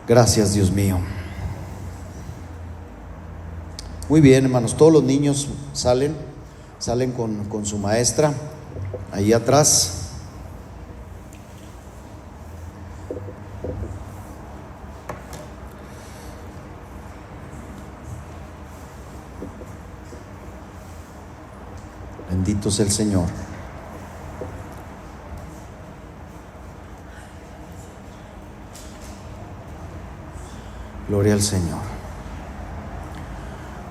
Gracias, Dios mío. Muy bien, hermanos, todos los niños salen con su maestra ahí atrás. Bendito sea el Señor. Gloria al Señor.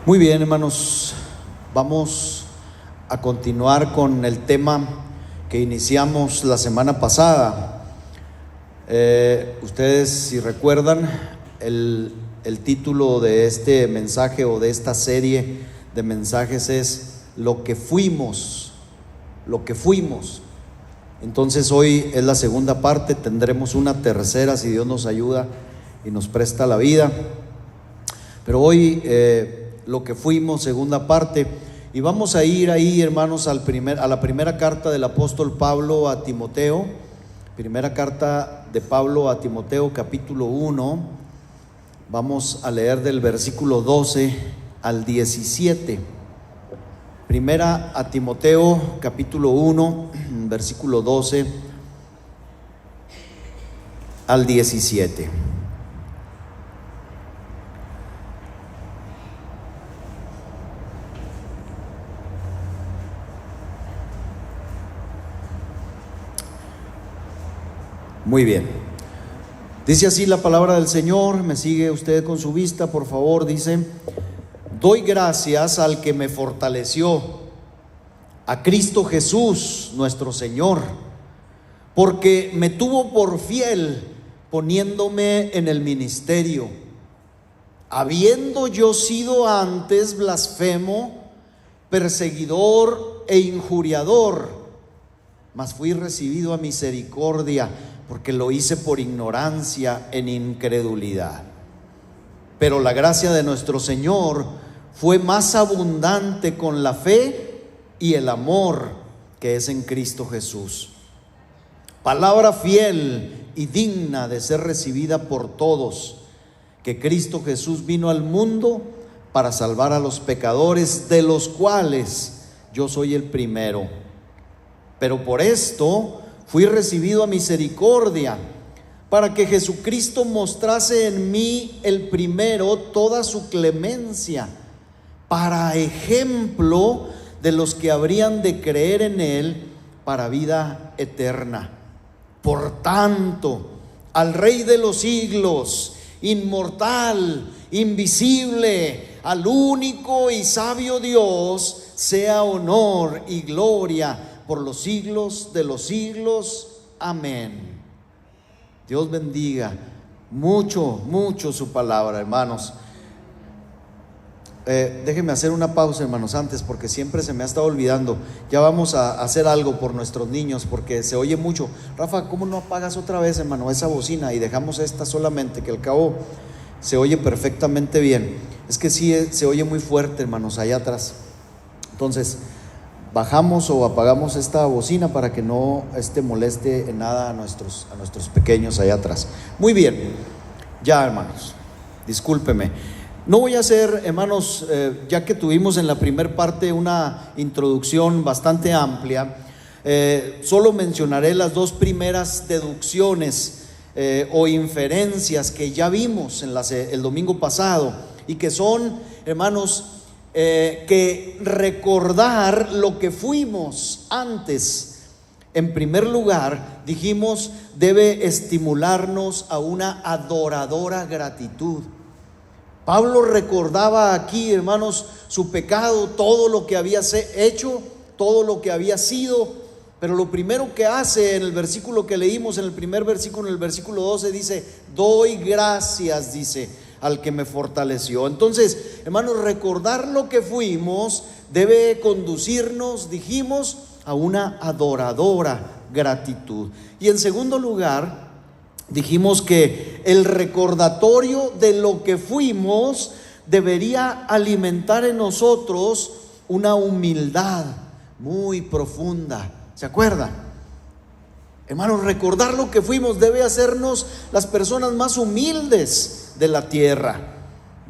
Muy bien, hermanos, vamos a continuar con el tema que iniciamos la semana pasada. Ustedes, si recuerdan, el título de este mensaje o de esta serie de mensajes es Lo que fuimos. Entonces hoy es la segunda parte, tendremos una tercera si Dios nos ayuda y nos presta la vida. Pero hoy lo que fuimos, segunda parte, y vamos a ir ahí, hermanos, a la primera carta del apóstol Pablo a Timoteo, primera carta de Pablo a Timoteo, capítulo 1. Vamos a leer del versículo 12 al 17. Primera a Timoteo, capítulo 1, versículo 12 al 17. Muy bien. Dice así la palabra del Señor. Me sigue usted con su vista, por favor. Dice: doy gracias al que me fortaleció, a Cristo Jesús nuestro Señor, porque me tuvo por fiel poniéndome en el ministerio, habiendo yo sido antes blasfemo, perseguidor e injuriador, mas fui recibido a misericordia, porque lo hice por ignorancia en incredulidad. Pero la gracia de nuestro Señor fue más abundante con la fe y el amor que es en Cristo Jesús. Palabra fiel y digna de ser recibida por todos, que Cristo Jesús vino al mundo para salvar a los pecadores, de los cuales yo soy el primero. Pero por esto fui recibido a misericordia, para que Jesucristo mostrase en mí el primero toda su clemencia, para ejemplo de los que habrían de creer en Él para vida eterna. Por tanto, al Rey de los siglos, inmortal, invisible, al único y sabio Dios, sea honor y gloria por los siglos de los siglos. Amén. Dios bendiga mucho su palabra, hermanos. Déjenme hacer una pausa, hermanos, antes, porque siempre se me ha estado olvidando. Ya vamos a hacer algo por nuestros niños, porque se oye mucho. Rafa, ¿cómo no apagas otra vez, hermano, esa bocina y dejamos esta solamente, que al cabo se oye perfectamente bien? Es que sí, se oye muy fuerte, hermanos, allá atrás. Entonces, bajamos o apagamos esta bocina para que no moleste en nada a nuestros pequeños allá atrás. Muy bien, ya, hermanos, discúlpeme. No voy a hacer, hermanos, ya que tuvimos en la primera parte una introducción bastante amplia, solo mencionaré las dos primeras deducciones o inferencias que ya vimos el domingo pasado, y que son, hermanos, que recordar lo que fuimos antes. En primer lugar, dijimos, debe estimularnos a una adoradora gratitud. Pablo recordaba aquí, hermanos, su pecado, todo lo que había hecho, todo lo que había sido, pero lo primero que hace en el versículo que leímos, en el primer versículo, en el versículo 12, dice: doy gracias, dice, al que me fortaleció. Entonces, hermanos, recordar lo que fuimos debe conducirnos, dijimos, a una adoradora gratitud. Y en segundo lugar, dijimos que el recordatorio de lo que fuimos debería alimentar en nosotros una humildad muy profunda. ¿Se acuerda? Hermanos, recordar lo que fuimos debe hacernos las personas más humildes de la tierra.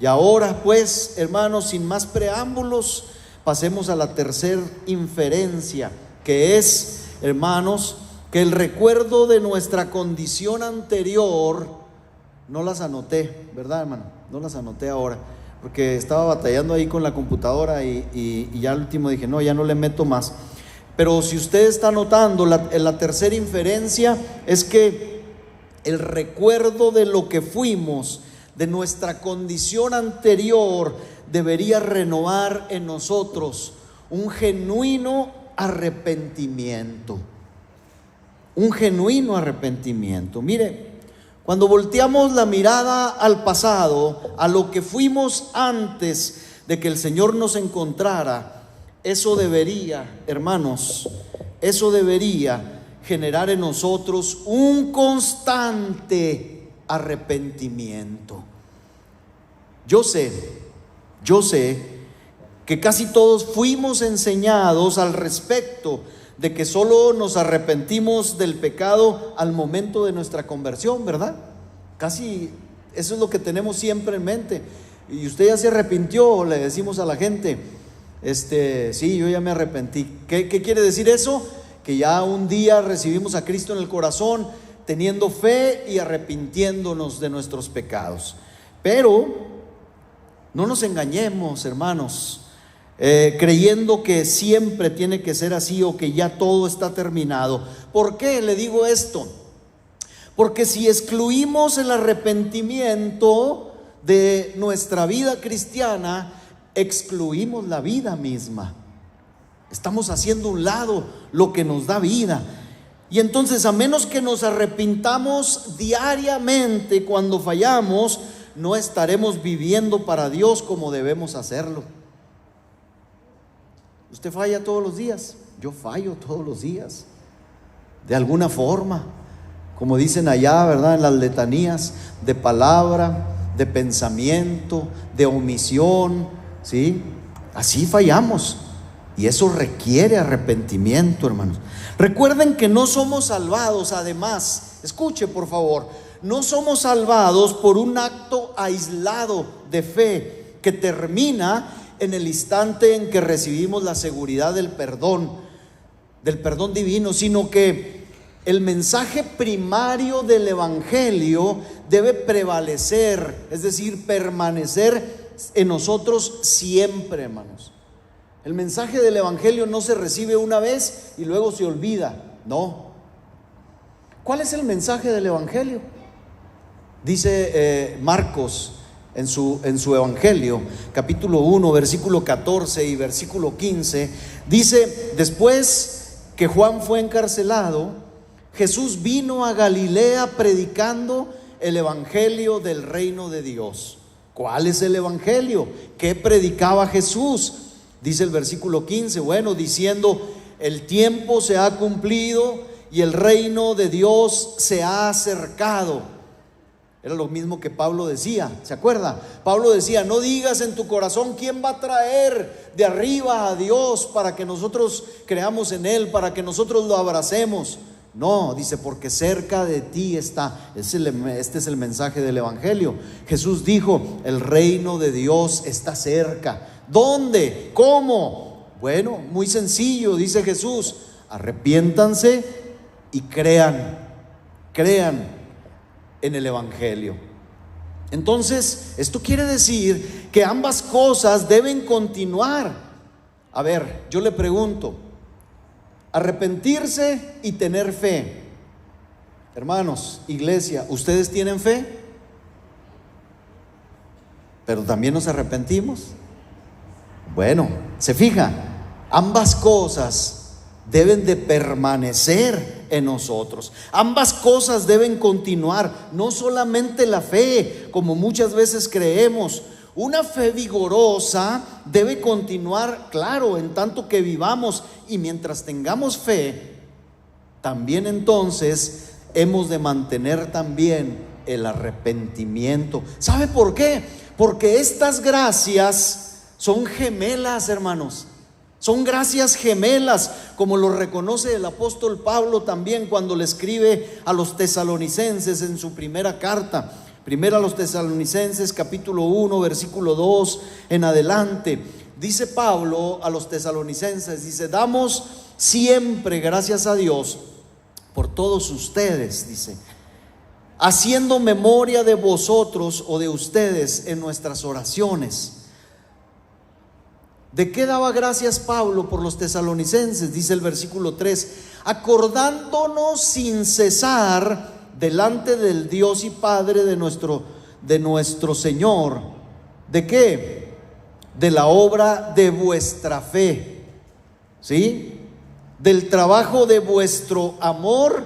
Y ahora pues, hermanos, sin más preámbulos, pasemos a la tercera inferencia, que es, hermanos, que el recuerdo de nuestra condición anterior, no las anoté, ¿verdad, hermano? No las anoté ahora, porque estaba batallando ahí con la computadora y ya al último dije, no, ya no le meto más. Pero si usted está notando, la tercera inferencia es que el recuerdo de lo que fuimos, de nuestra condición anterior, debería renovar en nosotros un genuino arrepentimiento. Un genuino arrepentimiento. Mire, cuando volteamos la mirada al pasado, a lo que fuimos antes de que el Señor nos encontrara, eso debería, hermanos, eso debería generar en nosotros un constante arrepentimiento. Yo sé que casi todos fuimos enseñados al respecto de que solo nos arrepentimos del pecado al momento de nuestra conversión, ¿verdad? Casi eso es lo que tenemos siempre en mente. Y usted ya se arrepintió, le decimos a la gente, sí, yo ya me arrepentí. ¿Qué quiere decir eso? Que ya un día recibimos a Cristo en el corazón, teniendo fe y arrepintiéndonos de nuestros pecados. Pero no nos engañemos, hermanos, creyendo que siempre tiene que ser así o que ya todo está terminado. ¿Por qué le digo esto? Porque si excluimos el arrepentimiento de nuestra vida cristiana, excluimos la vida misma. Estamos haciendo a un lado lo que nos da vida. Y entonces, a menos que nos arrepintamos diariamente cuando fallamos, no estaremos viviendo para Dios como debemos hacerlo. Usted falla todos los días, yo fallo todos los días, de alguna forma, como dicen allá, ¿verdad? En las letanías, de palabra, de pensamiento, de omisión, ¿sí? Así fallamos, y eso requiere arrepentimiento, hermanos. Recuerden que no somos salvados, además, escuche por favor, no somos salvados por un acto aislado de fe que termina en el instante en que recibimos la seguridad del perdón divino, sino que el mensaje primario del Evangelio debe prevalecer, es decir, permanecer en nosotros siempre, hermanos. El mensaje del Evangelio no se recibe una vez y luego se olvida, no. ¿Cuál es el mensaje del Evangelio? Dice Marcos en su Evangelio, capítulo 1, versículo 14 y versículo 15, dice: después que Juan fue encarcelado, Jesús vino a Galilea predicando el Evangelio del reino de Dios. ¿Cuál es el Evangelio? ¿Qué predicaba Jesús? Dice el versículo 15, bueno, diciendo: el tiempo se ha cumplido y el reino de Dios se ha acercado. Era lo mismo que Pablo decía, ¿se acuerda? Pablo decía: no digas en tu corazón quién va a traer de arriba a Dios para que nosotros creamos en Él, para que nosotros lo abracemos. No, dice, porque cerca de ti está. Este es el mensaje del Evangelio. Jesús dijo: el reino de Dios está cerca. ¿Dónde? ¿Cómo? Bueno, muy sencillo, dice Jesús: arrepiéntanse y crean en el Evangelio. Entonces, esto quiere decir que ambas cosas deben continuar. A ver, yo le pregunto: arrepentirse y tener fe. Hermanos, iglesia, ¿ustedes tienen fe? Pero también nos arrepentimos. Bueno, se fija, ambas cosas deben de permanecer en nosotros. Ambas cosas deben continuar, no solamente la fe, como muchas veces creemos. Una fe vigorosa debe continuar, claro, en tanto que vivamos, y mientras tengamos fe, también entonces hemos de mantener también el arrepentimiento. ¿Sabe por qué? Porque estas gracias son gemelas, hermanos. Son gracias gemelas, como lo reconoce el apóstol Pablo también cuando le escribe a los tesalonicenses en su primera carta. Primera a los tesalonicenses, capítulo 1, versículo 2 en adelante. Dice Pablo a los tesalonicenses, dice: damos siempre gracias a Dios por todos ustedes, dice, haciendo memoria de vosotros o de ustedes en nuestras oraciones. ¿De qué daba gracias Pablo por los tesalonicenses? Dice el versículo 3: acordándonos sin cesar delante del Dios y Padre de nuestro Señor. ¿De qué? De la obra de vuestra fe, ¿sí? Del trabajo de vuestro amor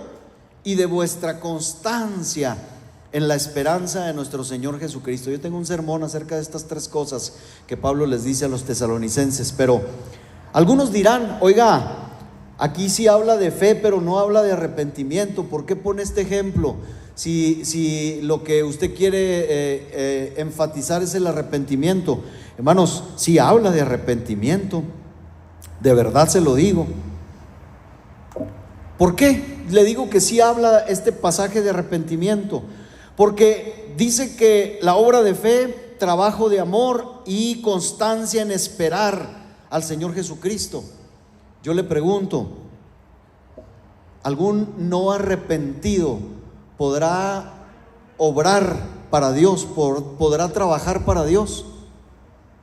y de vuestra constancia en la esperanza de nuestro Señor Jesucristo. Yo tengo un sermón acerca de estas tres cosas que Pablo les dice a los tesalonicenses, pero algunos dirán: oiga, aquí sí habla de fe, pero no habla de arrepentimiento. ¿Por qué pone este ejemplo? Si lo que usted quiere enfatizar es el arrepentimiento. Hermanos, sí habla de arrepentimiento, de verdad se lo digo. ¿Por qué le digo que sí habla este pasaje de arrepentimiento? Porque dice que la obra de fe, trabajo de amor y constancia en esperar al Señor Jesucristo. Yo le pregunto, ¿algún no arrepentido podrá obrar para Dios? ¿Podrá trabajar para Dios?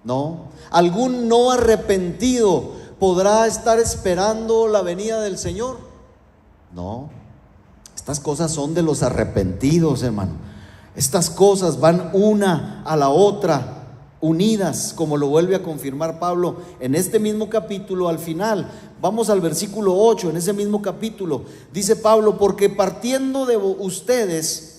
No. ¿Algún no arrepentido podrá estar esperando la venida del Señor? No. Estas cosas son de los arrepentidos, hermano. Estas cosas van una a la otra, unidas, como lo vuelve a confirmar Pablo en este mismo capítulo al final. Vamos al versículo 8, en ese mismo capítulo. Dice Pablo: porque partiendo de ustedes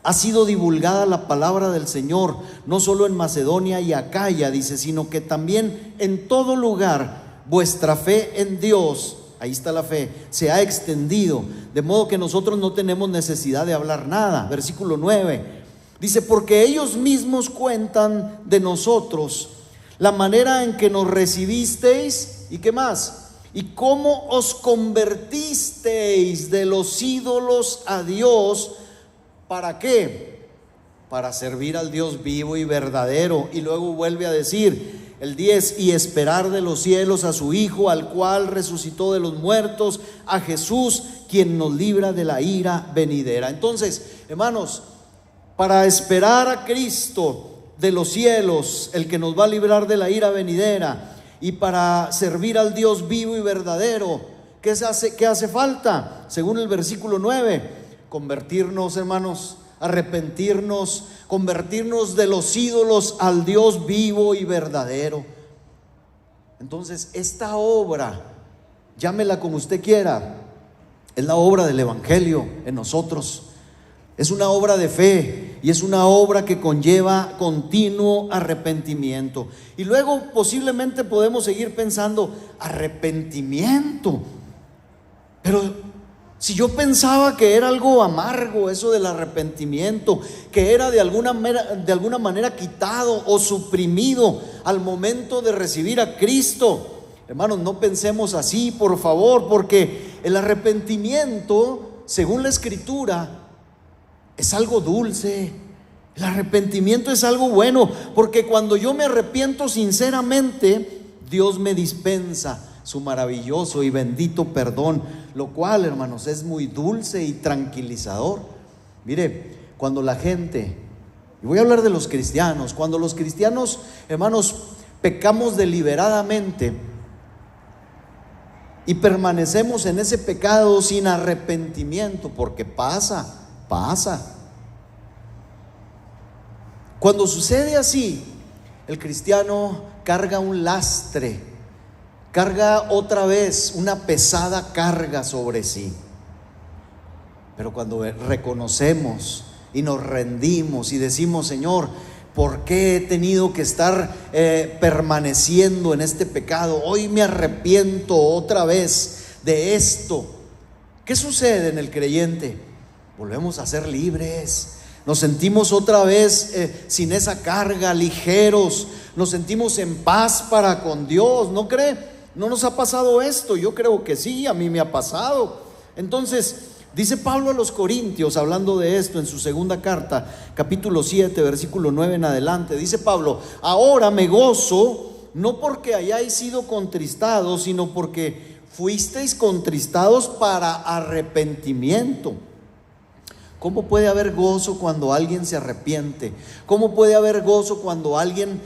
ha sido divulgada la palabra del Señor, no solo en Macedonia y Acaya, dice, sino que también en todo lugar vuestra fe en Dios, ahí está la fe, se ha extendido, de modo que nosotros no tenemos necesidad de hablar nada. Versículo 9, dice: porque ellos mismos cuentan de nosotros la manera en que nos recibisteis, ¿y qué más? Y cómo os convertisteis de los ídolos a Dios. ¿Para qué? Para servir al Dios vivo y verdadero. Y luego vuelve a decir el 10: y esperar de los cielos a su Hijo, al cual resucitó de los muertos, a Jesús, quien nos libra de la ira venidera. Entonces, hermanos, para esperar a Cristo de los cielos, el que nos va a librar de la ira venidera, y para servir al Dios vivo y verdadero, ¿qué hace falta? Según el versículo 9, convertirnos, hermanos, arrepentirnos, convertirnos de los ídolos al Dios vivo y verdadero. Entonces, esta obra, llámela como usted quiera, es la obra del Evangelio en nosotros. Es una obra de fe y es una obra que conlleva continuo arrepentimiento. Y luego posiblemente podemos seguir pensando: arrepentimiento, pero si yo pensaba que era algo amargo eso del arrepentimiento, que era de alguna manera quitado o suprimido al momento de recibir a Cristo. Hermanos, no pensemos así, por favor, porque el arrepentimiento, según la Escritura, es algo dulce. El arrepentimiento es algo bueno, porque cuando yo me arrepiento sinceramente, Dios me dispensa su maravilloso y bendito perdón, lo cual, hermanos, es muy dulce y tranquilizador. Mire, cuando la gente, y voy a hablar de los cristianos, cuando los cristianos, hermanos, pecamos deliberadamente y permanecemos en ese pecado sin arrepentimiento, porque pasa. Cuando sucede así, el cristiano carga un lastre, carga otra vez una pesada carga sobre sí. Pero cuando reconocemos y nos rendimos y decimos: Señor, ¿por qué he tenido que estar permaneciendo en este pecado? Hoy me arrepiento otra vez de esto. ¿Qué sucede en el creyente? Volvemos a ser libres. Nos sentimos otra vez sin esa carga, ligeros. nos sentimos en paz para con Dios, ¿no cree? ¿No nos ha pasado esto? Yo creo que sí, a mí me ha pasado. Entonces, dice Pablo a los Corintios, hablando de esto en su segunda carta, capítulo 7, versículo 9 en adelante, dice Pablo: ahora me gozo, no porque hayáis sido contristados, sino porque fuisteis contristados para arrepentimiento. ¿Cómo puede haber gozo cuando alguien se arrepiente? ¿Cómo puede haber gozo cuando alguien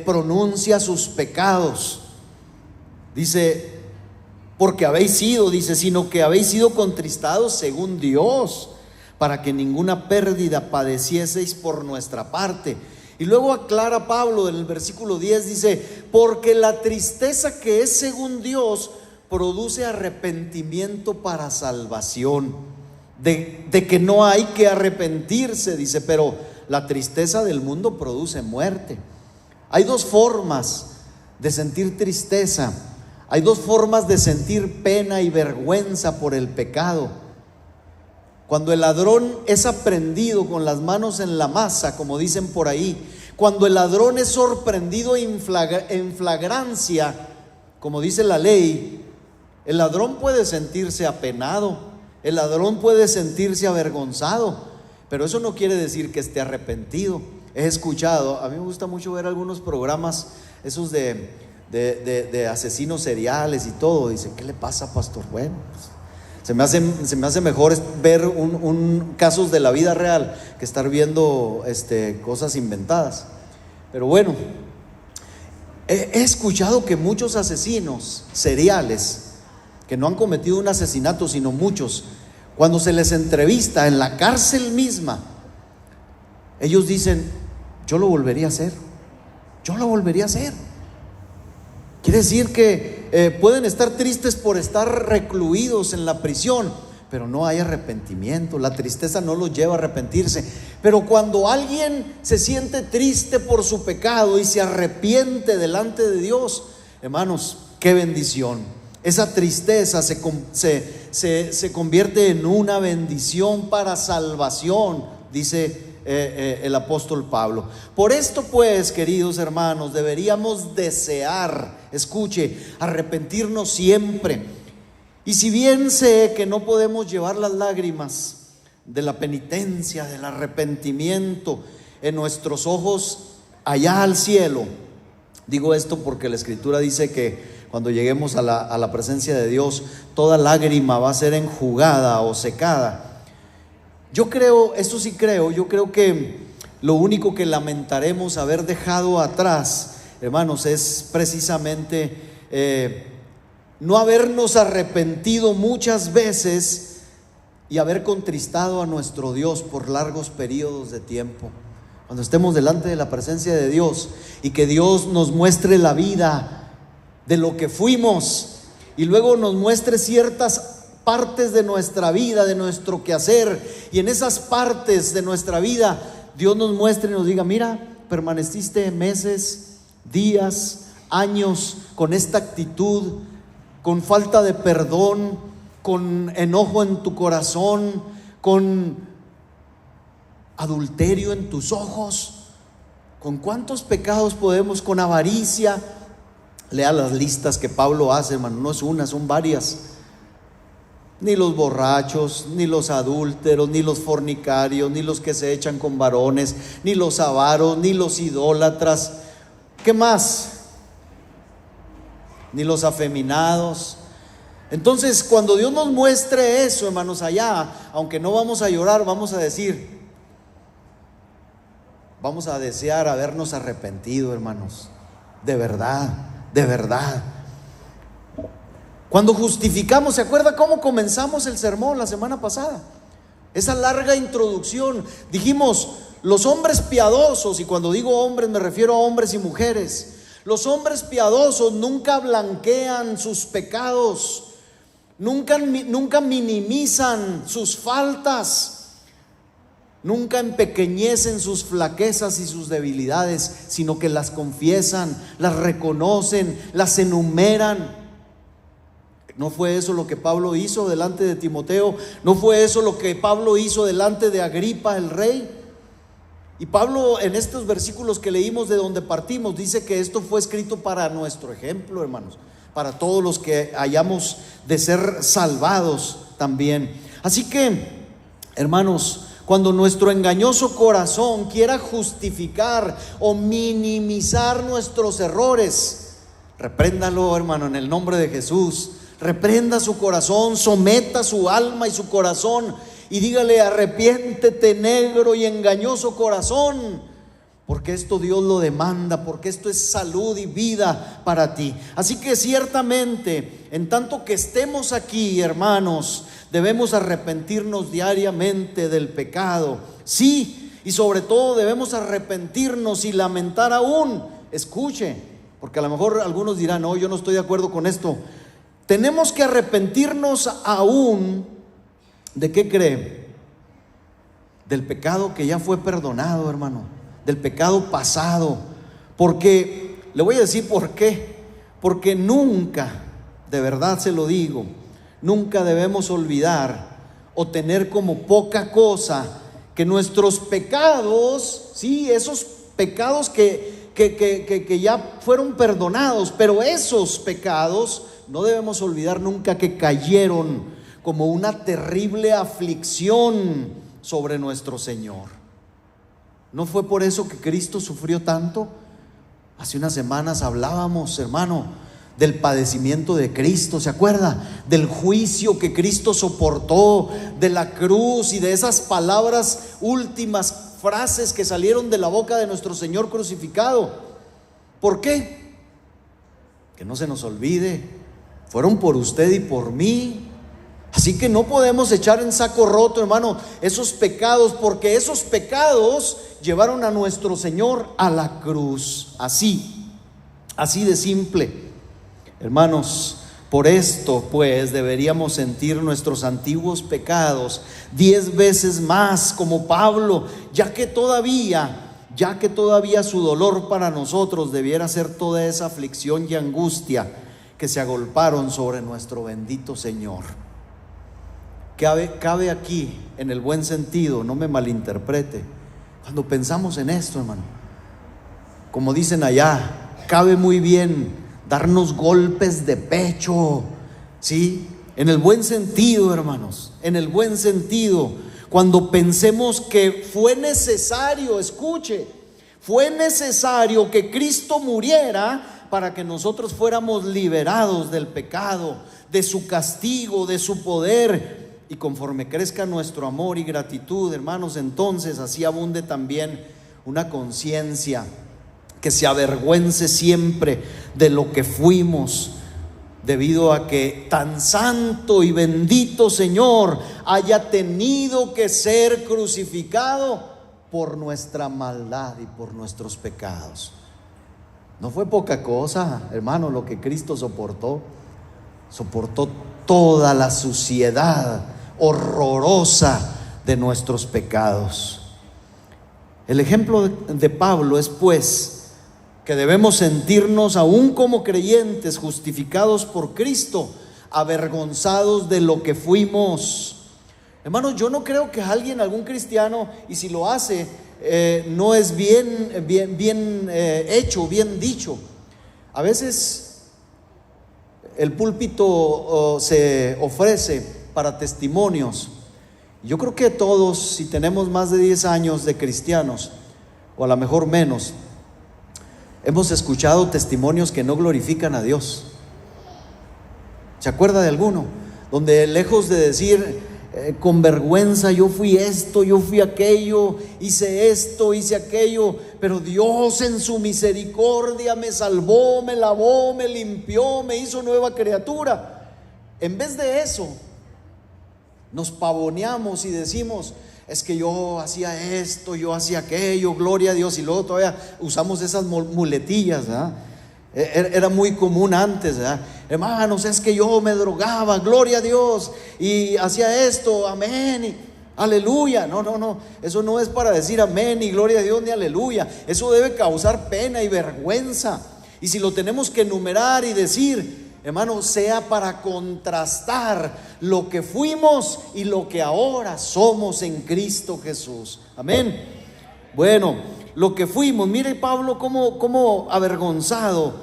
pronuncia sus pecados? Dice, porque habéis sido, dice, sino que habéis sido contristados según Dios, para que ninguna pérdida padecieseis por nuestra parte. Y luego aclara Pablo en el versículo 10, dice, porque la tristeza que es según Dios produce arrepentimiento para salvación. De que no hay que arrepentirse, dice, pero la tristeza del mundo produce muerte. Hay dos formas de sentir tristeza, hay dos formas de sentir pena y vergüenza por el pecado. Cuando el ladrón es aprehendido con las manos en la masa, como dicen por ahí, cuando el ladrón es sorprendido en flagrancia, como dice la ley, el ladrón puede sentirse apenado, el ladrón puede sentirse avergonzado, pero eso no quiere decir que esté arrepentido. He escuchado, a mí me gusta mucho ver algunos programas, esos de asesinos seriales y todo. Dice, ¿qué le pasa, pastor? Bueno, pues, se me hace mejor ver casos de la vida real que estar viendo cosas inventadas. Pero bueno, he escuchado que muchos asesinos seriales que no han cometido un asesinato, sino muchos, cuando se les entrevista en la cárcel misma, ellos dicen, yo lo volvería a hacer, yo lo volvería a hacer. Quiere decir que pueden estar tristes por estar recluidos en la prisión, pero no hay arrepentimiento. La tristeza no los lleva a arrepentirse. Pero cuando alguien se siente triste por su pecado y se arrepiente delante de Dios, hermanos, qué bendición. Esa tristeza se convierte en una bendición para salvación, dice el apóstol Pablo. Por esto pues, queridos hermanos, deberíamos desear, escuche, arrepentirnos siempre. Y si bien sé que no podemos llevar las lágrimas de la penitencia, del arrepentimiento en nuestros ojos allá al cielo, digo esto porque la Escritura dice que cuando lleguemos a la presencia de Dios, toda lágrima va a ser enjugada o secada. Yo creo, esto sí creo, yo creo que lo único que lamentaremos haber dejado atrás, hermanos, es precisamente no habernos arrepentido muchas veces y haber contristado a nuestro Dios por largos periodos de tiempo. Cuando estemos delante de la presencia de Dios y que Dios nos muestre la vida de lo que fuimos y luego nos muestre ciertas partes de nuestra vida, de nuestro quehacer, y en esas partes de nuestra vida Dios nos muestre y nos diga, mira, permaneciste meses, días, años con esta actitud, con falta de perdón, con enojo en tu corazón, con adulterio en tus ojos. ¿Con cuántos pecados podemos? Con avaricia. Lea las listas que Pablo hace, hermano, no es una, son varias. Ni los borrachos, ni los adúlteros, ni los fornicarios, ni los que se echan con varones, ni los avaros, ni los idólatras. ¿Qué más? Ni los afeminados. Entonces, cuando Dios nos muestre eso, hermanos, allá, aunque no vamos a llorar, vamos a decir, vamos a desear habernos arrepentido, hermanos, de verdad. De verdad. Cuando justificamos, ¿se acuerda cómo comenzamos el sermón la semana pasada? Esa larga introducción. Dijimos, los hombres piadosos, y cuando digo hombres me refiero a hombres y mujeres, los hombres piadosos nunca blanquean sus pecados, nunca minimizan sus faltas, nunca empequeñecen sus flaquezas y sus debilidades, sino que las confiesan, las reconocen, las enumeran. ¿No fue eso lo que Pablo hizo delante de Timoteo? ¿No fue eso lo que Pablo hizo delante de Agripa el rey? Y Pablo, en estos versículos que leímos de donde partimos, dice que esto fue escrito para nuestro ejemplo, hermanos, para todos los que hayamos de ser salvados también. Así que, hermanos, cuando nuestro engañoso corazón quiera justificar o minimizar nuestros errores, repréndalo, hermano, en el nombre de Jesús. Reprenda su corazón, someta su alma y su corazón y dígale: arrepiéntete, negro y engañoso corazón, porque esto Dios lo demanda, porque esto es salud y vida para ti. Así que ciertamente, en tanto que estemos aquí, hermanos, debemos arrepentirnos diariamente del pecado. Sí, y sobre todo debemos arrepentirnos y lamentar aún. Escuche, porque a lo mejor algunos dirán: no, yo no estoy de acuerdo con esto. Tenemos que arrepentirnos aún. ¿De qué cree? Del pecado que ya fue perdonado, hermano, del pecado pasado. Porque, le voy a decir por qué. Porque nunca, de verdad se lo digo, nunca debemos olvidar o tener como poca cosa que nuestros pecados, sí, esos pecados que ya fueron perdonados, pero esos pecados no debemos olvidar nunca que cayeron como una terrible aflicción sobre nuestro Señor. ¿No fue por eso que Cristo sufrió tanto? Hace unas semanas hablábamos, hermano, del padecimiento de Cristo, ¿se acuerda? Del juicio que Cristo soportó, de la cruz y de esas palabras, últimas frases que salieron de la boca de nuestro Señor crucificado. ¿Por qué? Que no se nos olvide, fueron por usted y por mí. Así que no podemos echar en saco roto, hermano, esos pecados, porque esos pecados llevaron a nuestro Señor a la cruz. Así de simple. Hermanos, por esto pues deberíamos sentir nuestros antiguos pecados 10 veces más como Pablo, ya que todavía su dolor para nosotros debiera ser toda esa aflicción y angustia que se agolparon sobre nuestro bendito Señor. Cabe aquí, en el buen sentido, no me malinterprete, cuando pensamos en esto, hermano, como dicen allá, cabe muy bien darnos golpes de pecho, ¿sí? En el buen sentido, hermanos, en el buen sentido, cuando pensemos que fue necesario, escuche, fue necesario que Cristo muriera para que nosotros fuéramos liberados del pecado, de su castigo, de su poder. Y conforme crezca nuestro amor y gratitud, hermanos, entonces así abunde también una conciencia que se avergüence siempre de lo que fuimos, debido a que tan santo y bendito Señor haya tenido que ser crucificado por nuestra maldad y por nuestros pecados. No fue poca cosa, hermano, lo que Cristo soportó. Soportó toda la suciedad horrorosa de nuestros pecados. El ejemplo de Pablo es pues que debemos sentirnos aún como creyentes justificados por Cristo, avergonzados de lo que fuimos. Hermanos, yo no creo que algún cristiano, y si lo hace, no es bien hecho, bien dicho. A veces el púlpito se ofrece para testimonios. Yo creo que todos, si tenemos más de 10 años de cristianos, o a lo mejor menos, hemos escuchado testimonios que no glorifican a Dios. ¿Se acuerda de alguno? Donde lejos de decir con vergüenza, yo fui esto, yo fui aquello, hice esto, hice aquello, pero Dios en su misericordia me salvó, me lavó, me limpió, me hizo nueva criatura. En vez de eso, nos pavoneamos y decimos: es que yo hacía esto, yo hacía aquello, gloria a Dios. Y luego todavía usamos esas muletillas, ¿verdad? Era muy común antes, ¿verdad? Hermanos, es que yo me drogaba, gloria a Dios, y hacía esto, amén, y aleluya. No, eso no es para decir amén, ni gloria a Dios, ni aleluya. Eso debe causar pena y vergüenza. Y si lo tenemos que enumerar y decir, hermano, sea para contrastar lo que fuimos y lo que ahora somos en Cristo Jesús. Amén. Bueno, lo que fuimos, mire Pablo cómo avergonzado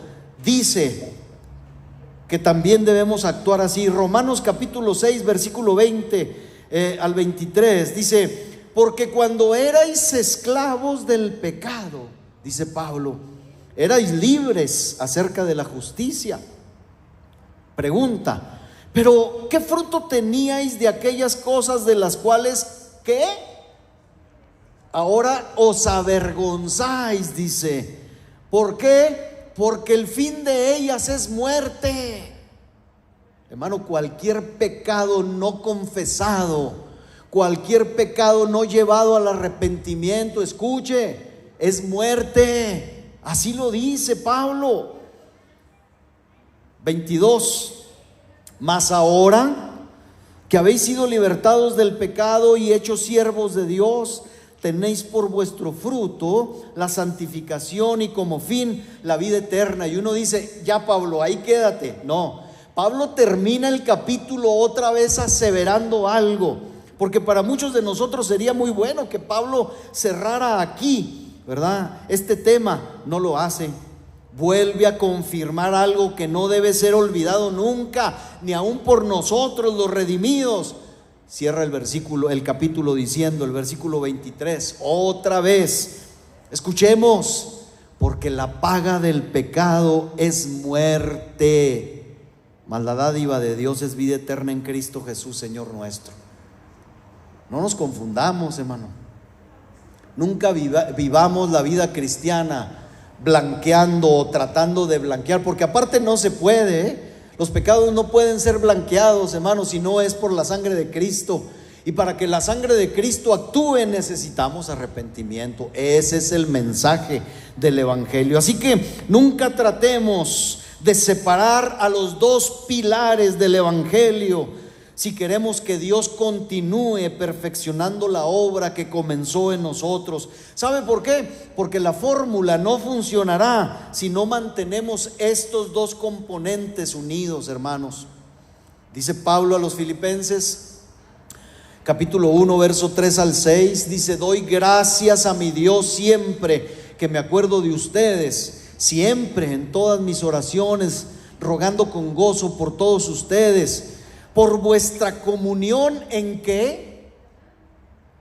dice que también debemos actuar así. Romanos capítulo 6, versículo 20 al 23, dice: porque cuando erais esclavos del pecado, dice Pablo, erais libres acerca de la justicia. Pregunta: pero ¿qué fruto teníais de aquellas cosas de las cuales ¿qué? Ahora os avergonzáis, dice. ¿Por qué? Porque el fin de ellas es muerte. Hermano, cualquier pecado no confesado, cualquier pecado no llevado al arrepentimiento, escuche, es muerte. Así lo dice Pablo. 22. Mas ahora que habéis sido libertados del pecado y hechos siervos de Dios, tenéis por vuestro fruto la santificación y como fin la vida eterna. Y uno dice: ya Pablo, ahí quédate. No, Pablo termina el capítulo otra vez aseverando algo, porque para muchos de nosotros sería muy bueno que Pablo cerrara aquí, ¿verdad? Este tema no lo hace. Vuelve a confirmar algo que no debe ser olvidado nunca, ni aun por nosotros los redimidos. Cierra el capítulo diciendo, el versículo 23, otra vez, escuchemos: porque la paga del pecado es muerte, mas la dádiva de Dios es vida eterna en Cristo Jesús, Señor nuestro. No nos confundamos, hermano. Nunca vivamos la vida cristiana blanqueando o tratando de blanquear, porque aparte no se puede, ¿eh? Los pecados no pueden ser blanqueados, hermanos, si no es por la sangre de Cristo. Y para que la sangre de Cristo actúe necesitamos arrepentimiento. Ese es el mensaje del Evangelio. Así que nunca tratemos de separar a los dos pilares del Evangelio si queremos que Dios continúe perfeccionando la obra que comenzó en nosotros. ¿Sabe por qué? Porque la fórmula no funcionará si no mantenemos estos dos componentes unidos, hermanos. Dice Pablo a los Filipenses, capítulo 1, verso 3 al 6, dice: doy gracias a mi Dios siempre que me acuerdo de ustedes, siempre en todas mis oraciones, rogando con gozo por todos ustedes, por vuestra comunión en ¿qué?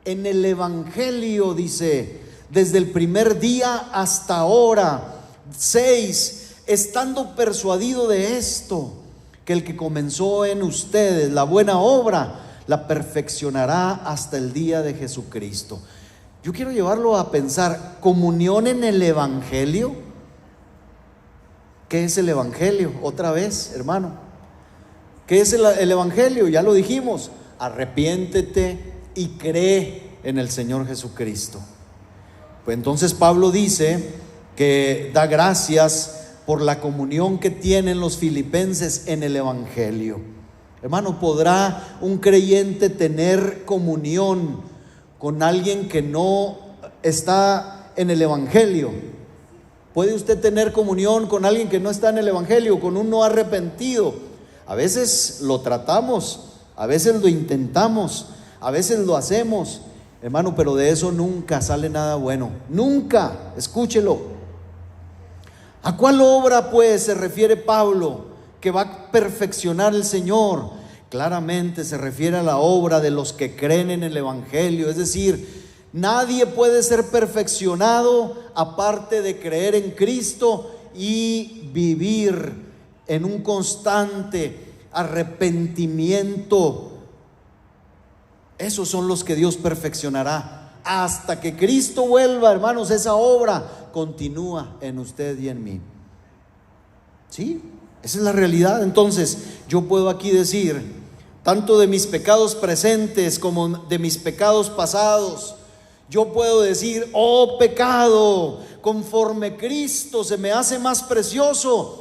En el Evangelio, dice, desde el primer día hasta ahora. 6, estando persuadido de esto, que el que comenzó en ustedes la buena obra, la perfeccionará hasta el día de Jesucristo. Yo quiero llevarlo a pensar: comunión en el Evangelio. ¿Qué es el Evangelio? Otra vez, hermano, ¿qué es el Evangelio? Ya lo dijimos: arrepiéntete y cree en el Señor Jesucristo. Pues entonces Pablo dice que da gracias por la comunión que tienen los filipenses en el Evangelio. Hermano, ¿podrá un creyente tener comunión con alguien que no está en el Evangelio? ¿Puede usted tener comunión con alguien que no está en el Evangelio, con un no arrepentido? A veces lo tratamos, a veces lo intentamos, a veces lo hacemos, hermano, pero de eso nunca sale nada bueno. Nunca, escúchelo. ¿A cuál obra pues se refiere Pablo que va a perfeccionar el Señor? Claramente se refiere a la obra de los que creen en el Evangelio. Es decir, nadie puede ser perfeccionado aparte de creer en Cristo y vivir en un constante arrepentimiento. Esos son los que Dios perfeccionará. Hasta que Cristo vuelva, hermanos, esa obra continúa en usted y en mí. ¿Sí? Esa es la realidad. Entonces, yo puedo aquí decir, tanto de mis pecados presentes como de mis pecados pasados, yo puedo decir: oh pecado, conforme Cristo se me hace más precioso,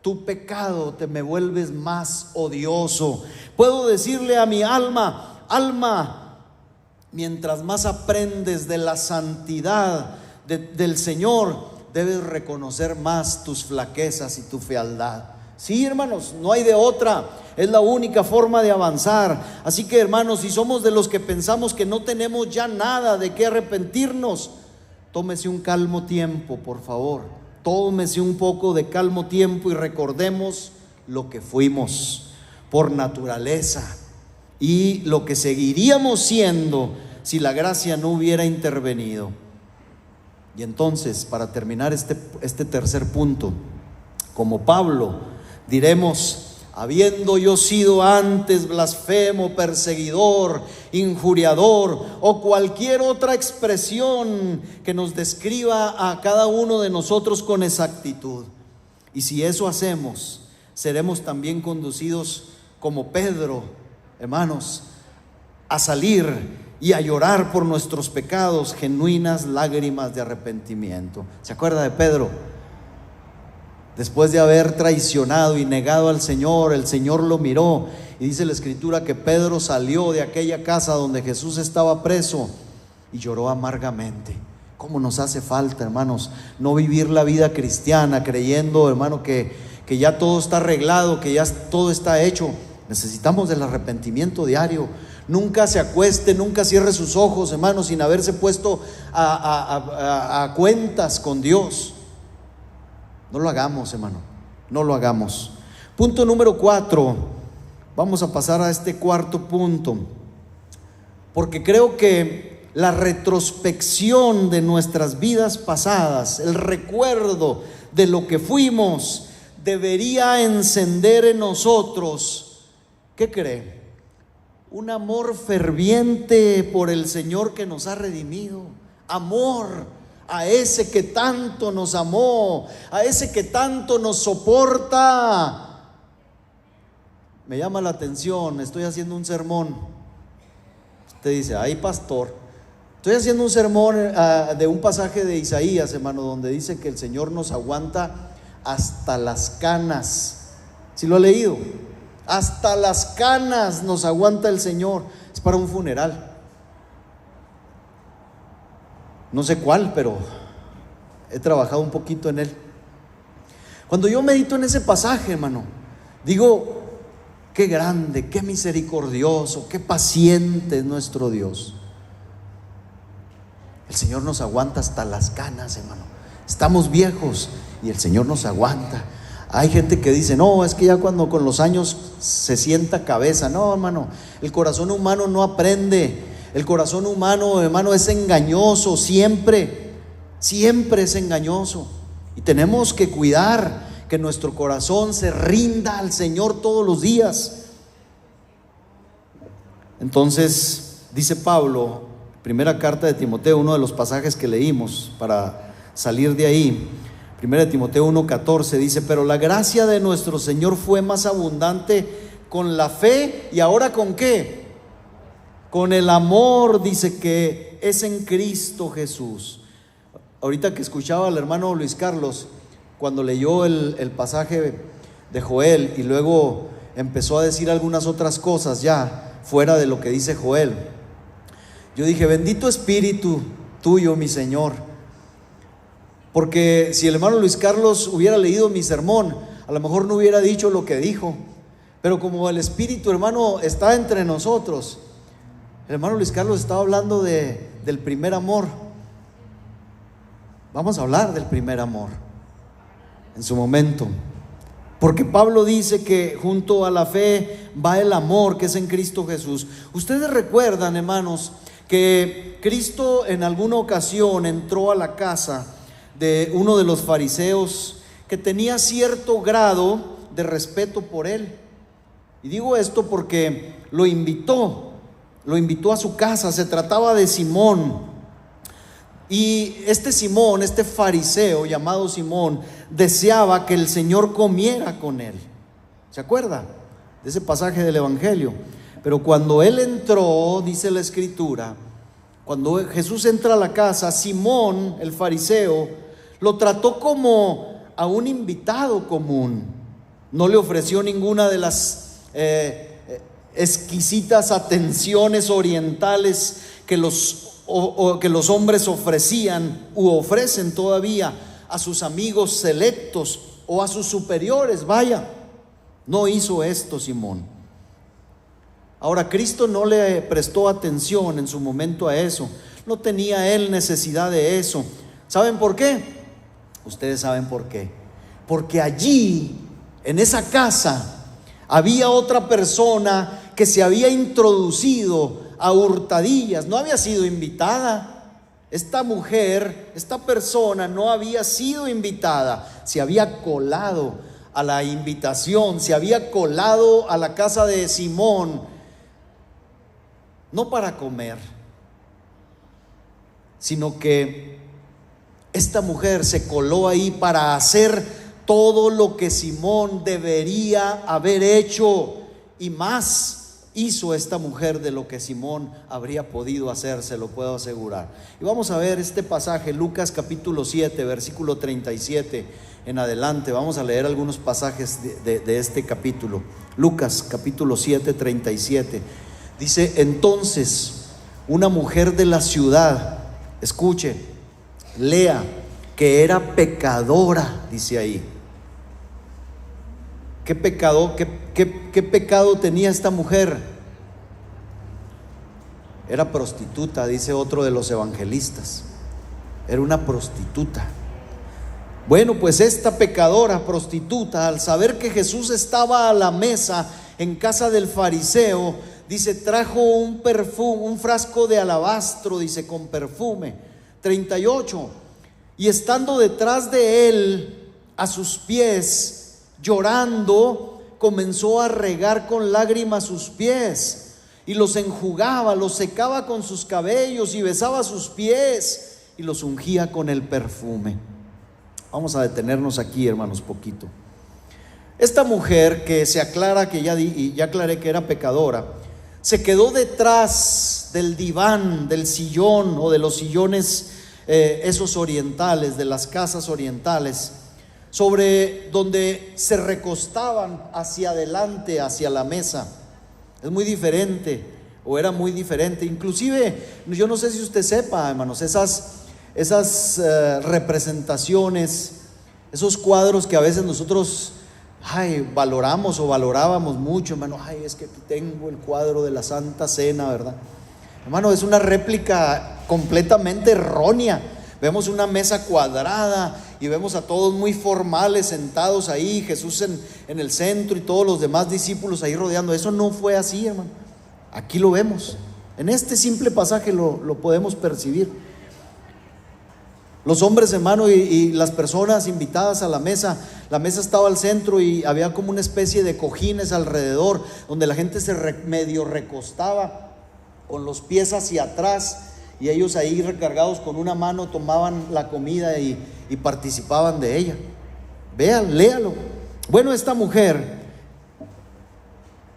tu pecado te me vuelves más odioso. Puedo decirle a mi alma: alma, mientras más aprendes de la santidad del Señor, debes reconocer más tus flaquezas y tu fealdad. Sí, hermanos, no hay de otra. Es la única forma de avanzar. Así que, hermanos, si somos de los que pensamos que no tenemos ya nada de qué arrepentirnos, tómese un calmo tiempo, por favor. Tómese un poco de calmo tiempo y recordemos lo que fuimos por naturaleza y lo que seguiríamos siendo si la gracia no hubiera intervenido. Y entonces, para terminar este tercer punto, como Pablo, diremos: habiendo yo sido antes blasfemo, perseguidor, injuriador o cualquier otra expresión que nos describa a cada uno de nosotros con exactitud. Y si eso hacemos, seremos también conducidos como Pedro, hermanos, a salir y a llorar por nuestros pecados genuinas lágrimas de arrepentimiento. ¿Se acuerda de Pedro? Después de haber traicionado y negado al Señor, el Señor lo miró y dice la Escritura que Pedro salió de aquella casa donde Jesús estaba preso y lloró amargamente. ¿Cómo nos hace falta, hermanos, no vivir la vida cristiana creyendo, hermano, que ya todo está arreglado, que ya todo está hecho? Necesitamos del arrepentimiento diario. Nunca se acueste, nunca cierre sus ojos, hermano, sin haberse puesto a cuentas con Dios. No lo hagamos, hermano, no lo hagamos. Punto número 4. Vamos a pasar a este cuarto punto, porque creo que la retrospección de nuestras vidas pasadas, el recuerdo de lo que fuimos, debería encender en nosotros, ¿qué cree? Un amor ferviente por el Señor que nos ha redimido. Amor a ese que tanto nos amó, a ese que tanto nos soporta. Me llama la atención, estoy haciendo un sermón. Usted dice: ay, pastor, estoy haciendo un sermón de un pasaje de Isaías, hermano, donde dice que el Señor nos aguanta hasta las canas. ¿Sí lo ha leído? Hasta las canas nos aguanta el Señor. Es para un funeral. No sé cuál, pero he trabajado un poquito en él. Cuando yo medito en ese pasaje, hermano, digo: qué grande, qué misericordioso, qué paciente es nuestro Dios. El Señor nos aguanta hasta las canas, hermano. Estamos viejos y el Señor nos aguanta. Hay gente que dice: no, es que ya cuando con los años se sienta cabeza. No, hermano, el corazón humano no aprende. El corazón humano, hermano, es engañoso, siempre es engañoso. Y tenemos que cuidar que nuestro corazón se rinda al Señor todos los días. Entonces, dice Pablo, primera carta de Timoteo, uno de los pasajes que leímos para salir de ahí, primera de Timoteo 1:14, dice: pero la gracia de nuestro Señor fue más abundante con la fe. ¿Y ahora con qué? Con el amor, dice, que es en Cristo Jesús. Ahorita que escuchaba al hermano Luis Carlos, cuando leyó el pasaje de Joel y luego empezó a decir algunas otras cosas ya fuera de lo que dice Joel, yo dije: bendito Espíritu tuyo, mi Señor, porque si el hermano Luis Carlos hubiera leído mi sermón, a lo mejor no hubiera dicho lo que dijo, pero como el Espíritu, hermano, está entre nosotros, el hermano Luis Carlos estaba hablando del primer amor. Vamos a hablar del primer amor en su momento, porque Pablo dice que junto a la fe va el amor que es en Cristo Jesús. Ustedes recuerdan, hermanos, que Cristo en alguna ocasión entró a la casa de uno de los fariseos que tenía cierto grado de respeto por él. Y digo esto porque lo invitó a su casa. Se trataba de Simón. Y este Simón, este fariseo llamado Simón, deseaba que el Señor comiera con él. ¿Se acuerda de ese pasaje del Evangelio? Pero cuando él entró, dice la Escritura, cuando Jesús entra a la casa, Simón, el fariseo, lo trató como a un invitado común. No le ofreció ninguna de las exquisitas atenciones orientales que los hombres ofrecían u ofrecen todavía a sus amigos selectos o a sus superiores. Vaya, no hizo esto Simón. Ahora, Cristo no le prestó atención en su momento a eso. No tenía él necesidad de eso. ¿Saben por qué? Ustedes saben por qué. Porque allí, en esa casa, había otra persona que se había introducido a hurtadillas, no había sido invitada. Esta mujer, esta persona no había sido invitada, se había colado a la invitación, se había colado a la casa de Simón, no para comer, sino que esta mujer se coló ahí para hacer todo lo que Simón debería haber hecho y más. Hizo esta mujer de lo que Simón habría podido hacer, se lo puedo asegurar. Y vamos a ver este pasaje, Lucas capítulo 7, versículo 37 en adelante. Vamos a leer algunos pasajes de este capítulo. Lucas capítulo 7, 37. Dice: entonces una mujer de la ciudad, escuche, lea, que era pecadora, dice ahí. ¿Qué pecado, qué pecado tenía esta mujer? Era prostituta, dice otro de los evangelistas. Era una prostituta. Bueno, pues esta pecadora, prostituta, al saber que Jesús estaba a la mesa en casa del fariseo, dice, trajo un perfume, un frasco de alabastro, dice, con perfume. 38. Y estando detrás de él, a sus pies, llorando, comenzó a regar con lágrimas sus pies y los enjugaba, los secaba con sus cabellos y besaba sus pies y los ungía con el perfume. Vamos a detenernos aquí, hermanos, poquito. Esta mujer, que se aclara que ya aclaré que era pecadora, se quedó detrás del diván, del sillón o de los sillones esos orientales, de las casas orientales, sobre donde se recostaban hacia adelante, hacia la mesa. Es muy diferente, o era muy diferente. Inclusive, yo no sé si usted sepa, hermanos, esas representaciones, esos cuadros que a veces nosotros valoramos o valorábamos mucho, hermano. Es que aquí tengo el cuadro de la Santa Cena, ¿verdad? Hermano, es una réplica completamente errónea. Vemos una mesa cuadrada y vemos a todos muy formales sentados ahí, Jesús en el centro y todos los demás discípulos ahí rodeando. Eso no fue así, hermano. Aquí lo vemos. En este simple pasaje lo podemos percibir. Los hombres, hermano, y las personas invitadas a la mesa estaba al centro y había como una especie de cojines alrededor, donde la gente se medio recostaba con los pies hacia atrás, y ellos ahí recargados con una mano tomaban la comida y participaban de ella. Vean, léalo. Bueno, esta mujer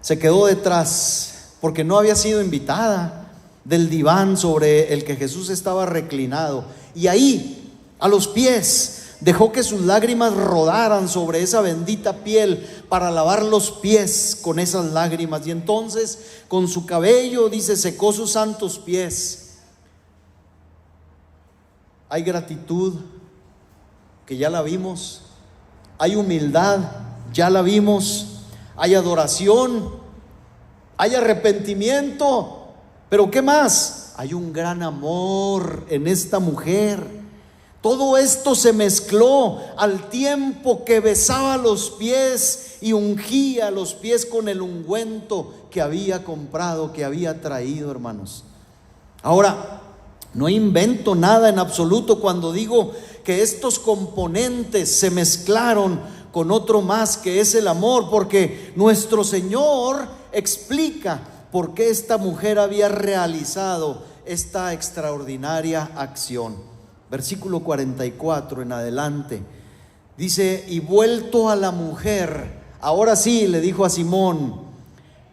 se quedó detrás porque no había sido invitada del diván sobre el que Jesús estaba reclinado, y ahí a los pies dejó que sus lágrimas rodaran sobre esa bendita piel para lavar los pies con esas lágrimas, y entonces con su cabello, dice, secó sus santos pies. Hay gratitud, que ya la vimos. Hay humildad, ya la vimos. Hay adoración, hay arrepentimiento. Pero ¿qué más? Hay un gran amor en esta mujer. Todo esto se mezcló al tiempo que besaba los pies y ungía los pies con el ungüento que había comprado, que había traído, hermanos. Ahora, no invento nada en absoluto cuando digo que estos componentes se mezclaron con otro más, que es el amor, porque nuestro Señor explica por qué esta mujer había realizado esta extraordinaria acción. Versículo 44 en adelante, dice: y vuelto a la mujer, ahora sí le dijo a Simón: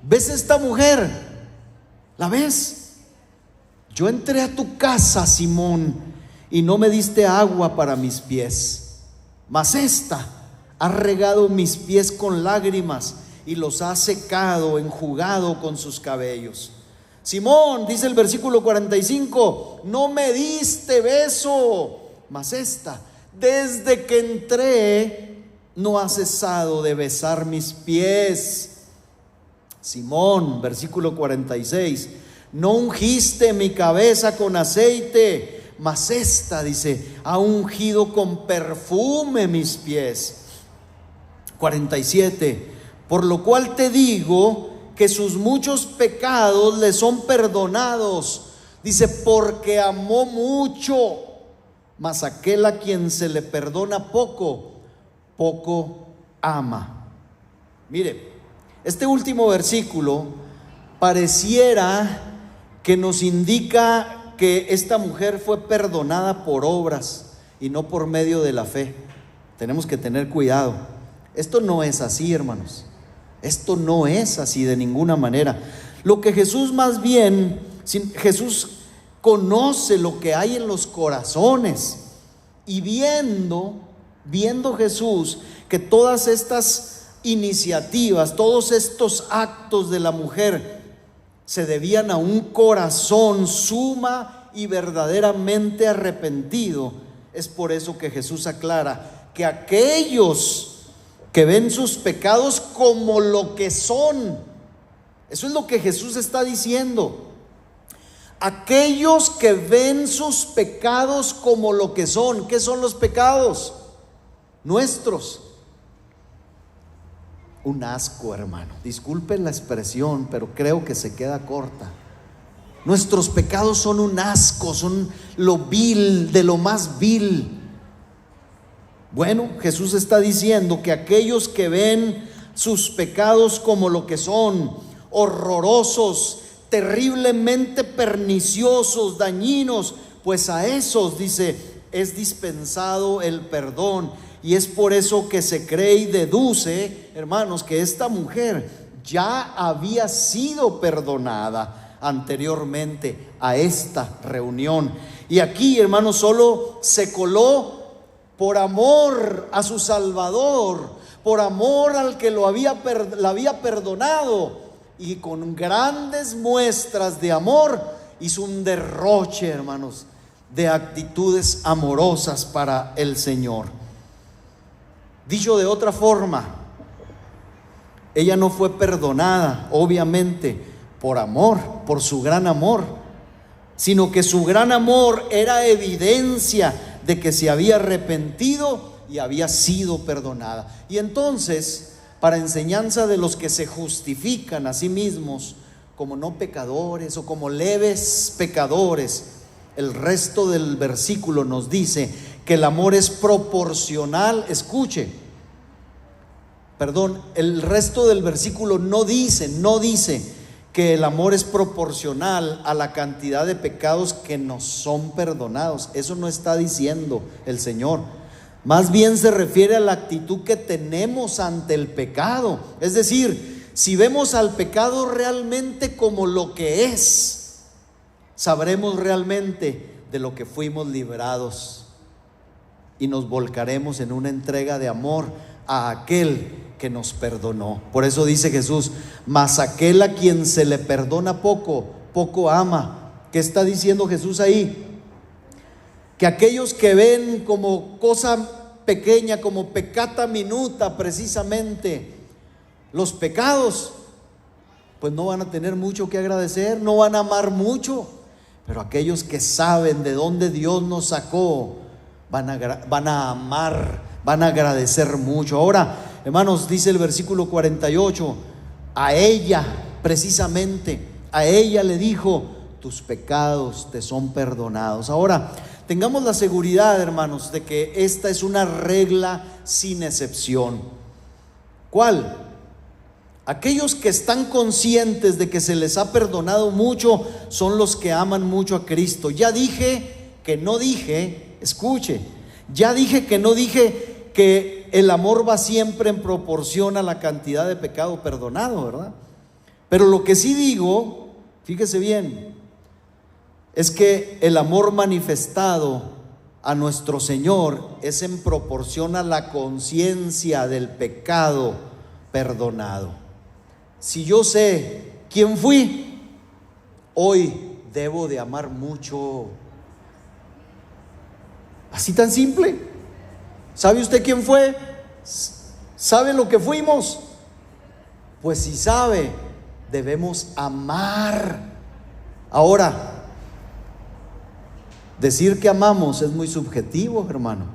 ¿ves esta mujer? ¿La ves? Yo entré a tu casa, Simón, y no me diste agua para mis pies, mas esta ha regado mis pies con lágrimas y los ha secado, enjugado con sus cabellos. Simón, dice el versículo 45, no me diste beso, mas esta, desde que entré, no ha cesado de besar mis pies. Simón, versículo 46, no ungiste mi cabeza con aceite, mas esta, dice, ha ungido con perfume mis pies. 47, por lo cual te digo que sus muchos pecados le son perdonados. Dice, porque amó mucho, mas aquel a quien se le perdona poco, poco ama. Mire, este último versículo pareciera que nos indica que esta mujer fue perdonada por obras y no por medio de la fe. Tenemos que tener cuidado. Esto no es así, hermanos. Esto no es así de ninguna manera. Lo que Jesús más bien, Jesús conoce lo que hay en los corazones, y viendo Jesús que todas estas iniciativas, todos estos actos de la mujer se debían a un corazón suma y verdaderamente arrepentido, es por eso que Jesús aclara que aquellos que ven sus pecados como lo que son, eso es lo que Jesús está diciendo. Aquellos que ven sus pecados como lo que son. ¿Qué son los pecados? Nuestros. Un asco, hermano. Disculpen la expresión, pero creo que se queda corta. Nuestros pecados son un asco, son lo vil, de lo más vil. Bueno, Jesús está diciendo que aquellos que ven sus pecados como lo que son, horrorosos, terriblemente perniciosos, dañinos, pues a esos, dice, es dispensado el perdón. Y es por eso que se cree y deduce, hermanos, que esta mujer ya había sido perdonada anteriormente a esta reunión. Y aquí, hermanos, solo se coló por amor a su Salvador, por amor al que la había perdonado, y con grandes muestras de amor hizo un derroche, hermanos, de actitudes amorosas para el Señor. Dicho de otra forma, ella no fue perdonada, obviamente, por amor, por su gran amor, sino que su gran amor era evidencia de que se había arrepentido y había sido perdonada. Y entonces, para enseñanza de los que se justifican a sí mismos como no pecadores o como leves pecadores, el resto del versículo nos dice que el amor es proporcional. El resto del versículo no dice que el amor es proporcional a la cantidad de pecados que nos son perdonados. Eso no está diciendo el Señor. Más bien se refiere a la actitud que tenemos ante el pecado. Es decir, si vemos al pecado realmente como lo que es, sabremos realmente de lo que fuimos librados y nos volcaremos en una entrega de amor a aquel que nos perdonó. Por eso dice Jesús, mas aquel a quien se le perdona poco, poco ama. ¿Qué está diciendo Jesús ahí? Que aquellos que ven como cosa pequeña, como peccata minuta, precisamente los pecados, pues no van a tener mucho que agradecer, no van a amar mucho. Pero aquellos que saben de dónde Dios nos sacó, van a amar, van a agradecer mucho. Ahora, hermanos, dice el versículo 48, a ella, precisamente, a ella le dijo, tus pecados te son perdonados. Ahora, tengamos la seguridad, hermanos, de que esta es una regla sin excepción. ¿Cuál? Aquellos que están conscientes de que se les ha perdonado mucho son los que aman mucho a Cristo. Ya dije que no dije que el amor va siempre en proporción a la cantidad de pecado perdonado, ¿verdad? Pero lo que sí digo, fíjese bien, es que el amor manifestado a nuestro Señor es en proporción a la conciencia del pecado perdonado. Si yo sé quién fui, hoy debo de amar mucho. Así tan simple. ¿Sabe usted quién fue? ¿Sabe lo que fuimos? Pues si sabe, debemos amar. Ahora, Decir que amamos es muy subjetivo, hermano.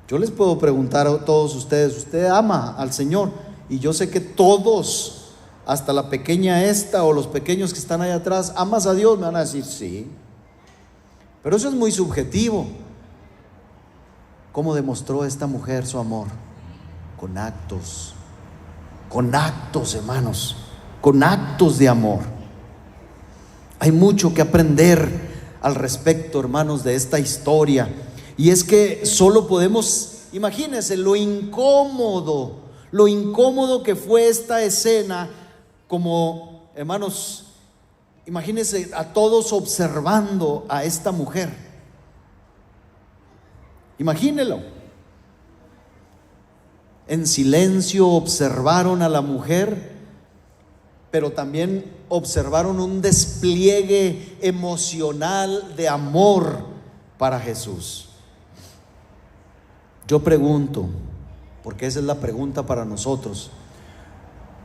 Yo les puedo preguntar a todos ustedes, ¿usted ama al Señor? Y yo sé que todos, hasta la pequeña esta o los pequeños que están allá atrás, ¿amas a Dios? Me van a decir sí. Pero eso es muy subjetivo. ¿Cómo demostró esta mujer su amor? Con actos, hermanos, con actos de amor. Hay mucho que aprender al respecto, hermanos, de esta historia. Y es que solo podemos, imagínense lo incómodo que fue esta escena, como, hermanos, imagínense a todos observando a esta mujer. Imagínenlo. En silencio observaron a la mujer, pero también observaron un despliegue emocional de amor para Jesús. Yo pregunto, porque esa es la pregunta para nosotros.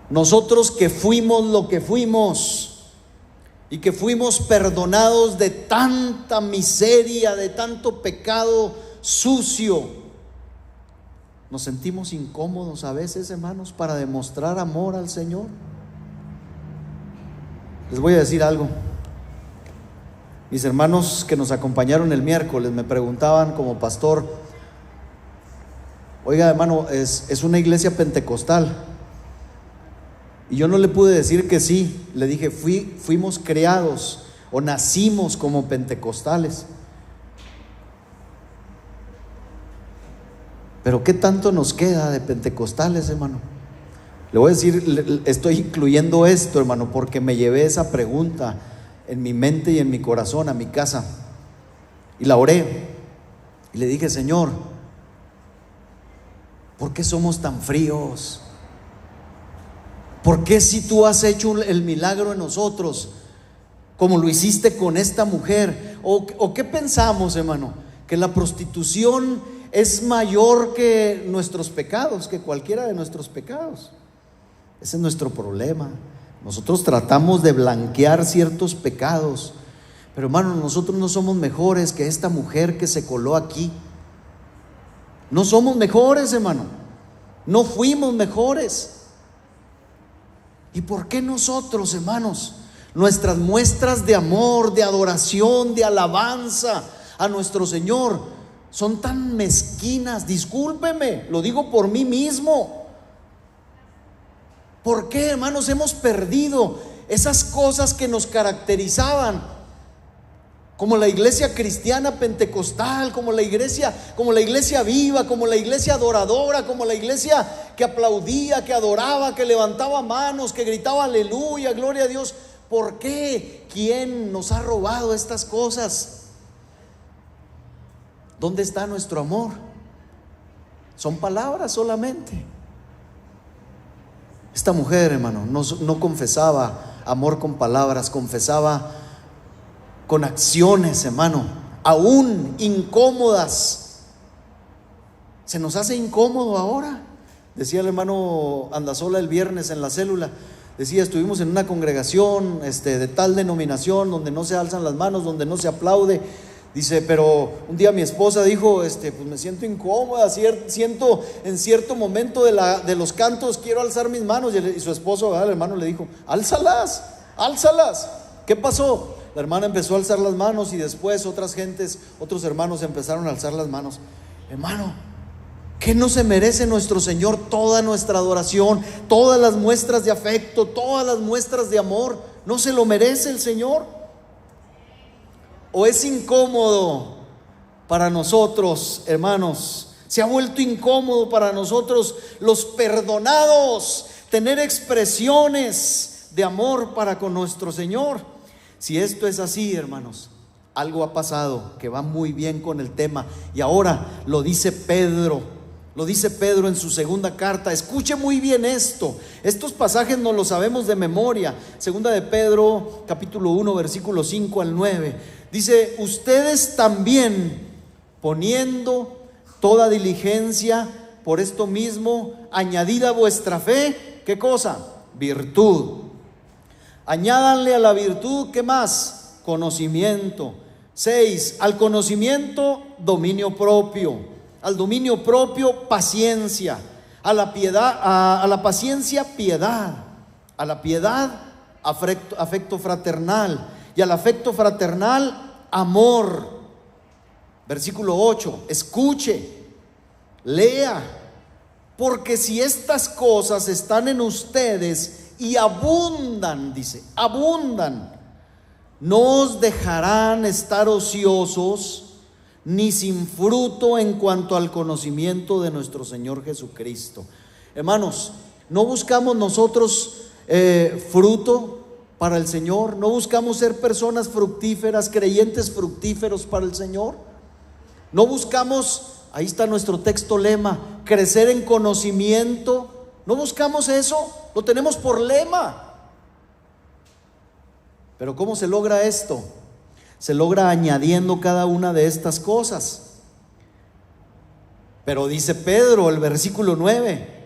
Nosotros que fuimos lo que fuimos y que fuimos perdonados de tanta miseria, de tanto pecado sucio, ¿nos sentimos incómodos a veces, hermanos, para demostrar amor al Señor? Les voy a decir algo. Mis hermanos que nos acompañaron el miércoles me preguntaban como pastor: oiga, hermano, es una iglesia pentecostal. Y yo no le pude decir que sí. Le dije, fuimos creados o nacimos como pentecostales. Pero ¿qué tanto nos queda de pentecostales, hermano? Le voy a decir, estoy incluyendo esto, hermano, porque me llevé esa pregunta en mi mente y en mi corazón a mi casa. Y la oré. Y le dije, Señor, ¿por qué somos tan fríos? ¿Por qué si tú has hecho el milagro en nosotros, como lo hiciste con esta mujer? ¿O qué pensamos, hermano? Que la prostitución es mayor que nuestros pecados, que cualquiera de nuestros pecados. Ese es nuestro problema. Nosotros tratamos de blanquear ciertos pecados, pero hermano, nosotros no somos mejores que esta mujer que se coló aquí. No somos mejores, hermano. No fuimos mejores. ¿Y por qué nosotros, hermanos, nuestras muestras de amor, de adoración, de alabanza a nuestro Señor son tan mezquinas? Discúlpeme, lo digo por mí mismo. ¿Por qué, hermanos, hemos perdido esas cosas que nos caracterizaban? Como la iglesia cristiana pentecostal, como la iglesia viva, como la iglesia adoradora, como la iglesia que aplaudía, que adoraba, que levantaba manos, que gritaba aleluya, gloria a Dios. ¿Por qué? ¿Quién nos ha robado estas cosas? ¿Dónde está nuestro amor? Son palabras solamente. Esta mujer, hermano, no confesaba amor con palabras, confesaba con acciones, hermano, aún incómodas. Se nos hace incómodo ahora. Decía el hermano Andasola el viernes en la célula, decía, estuvimos en una congregación de tal denominación donde no se alzan las manos, donde no se aplaude. Dice, pero un día mi esposa dijo, pues me siento incómoda, siento en cierto momento de los cantos, quiero alzar mis manos. Y su esposo, ¿verdad? El hermano le dijo, álzalas. ¿Qué pasó? La hermana empezó a alzar las manos y después otros hermanos empezaron a alzar las manos. Hermano, ¿qué no se merece nuestro Señor toda nuestra adoración, todas las muestras de afecto, todas las muestras de amor? ¿No se lo merece el Señor? ¿O es incómodo para nosotros, hermanos? Se ha vuelto incómodo para nosotros, los perdonados, tener expresiones de amor para con nuestro Señor. Si esto es así, hermanos, algo ha pasado que va muy bien con el tema. Y ahora lo dice Pedro en su segunda carta. Escuche muy bien esto. Estos pasajes no los sabemos de memoria. Segunda de Pedro, capítulo 1, versículo 5 al 9. Dice, ustedes también, poniendo toda diligencia por esto mismo, añadida a vuestra fe, ¿qué cosa? Virtud. Añádanle a la virtud, ¿qué más? Conocimiento. 6, al conocimiento, dominio propio. Al dominio propio, paciencia. A la piedad, a la paciencia, piedad. A la piedad, afecto fraternal. Y al afecto fraternal, amor. Versículo 8, escuche, lea, porque si estas cosas están en ustedes y abundan, dice, abundan, no os dejarán estar ociosos ni sin fruto en cuanto al conocimiento de nuestro Señor Jesucristo. Hermanos, no buscamos nosotros fruto para el Señor, no buscamos ser personas fructíferas, creyentes fructíferos para el Señor. No buscamos, ahí está nuestro texto lema, crecer en conocimiento. No buscamos eso, lo tenemos por lema. Pero ¿cómo se logra esto? Se logra añadiendo cada una de estas cosas. Pero dice Pedro, el versículo 9,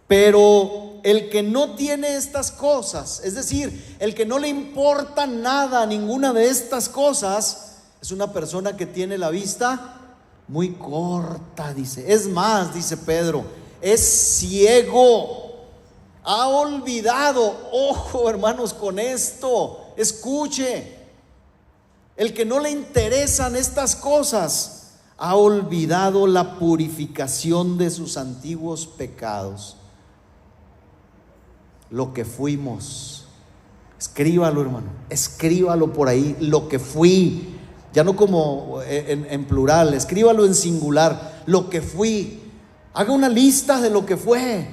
pero el que no tiene estas cosas, es decir, el que no le importa nada a ninguna de estas cosas, es una persona que tiene la vista muy corta, dice. Es más, dice Pedro, es ciego. Ha olvidado, ojo hermanos con esto, escuche. El que no le interesan estas cosas ha olvidado la purificación de sus antiguos pecados. Lo que fuimos, escríbalo hermano, escríbalo por ahí, lo que fui. Ya no como en plural, escríbalo en singular, lo que fui. Haga una lista de lo que fue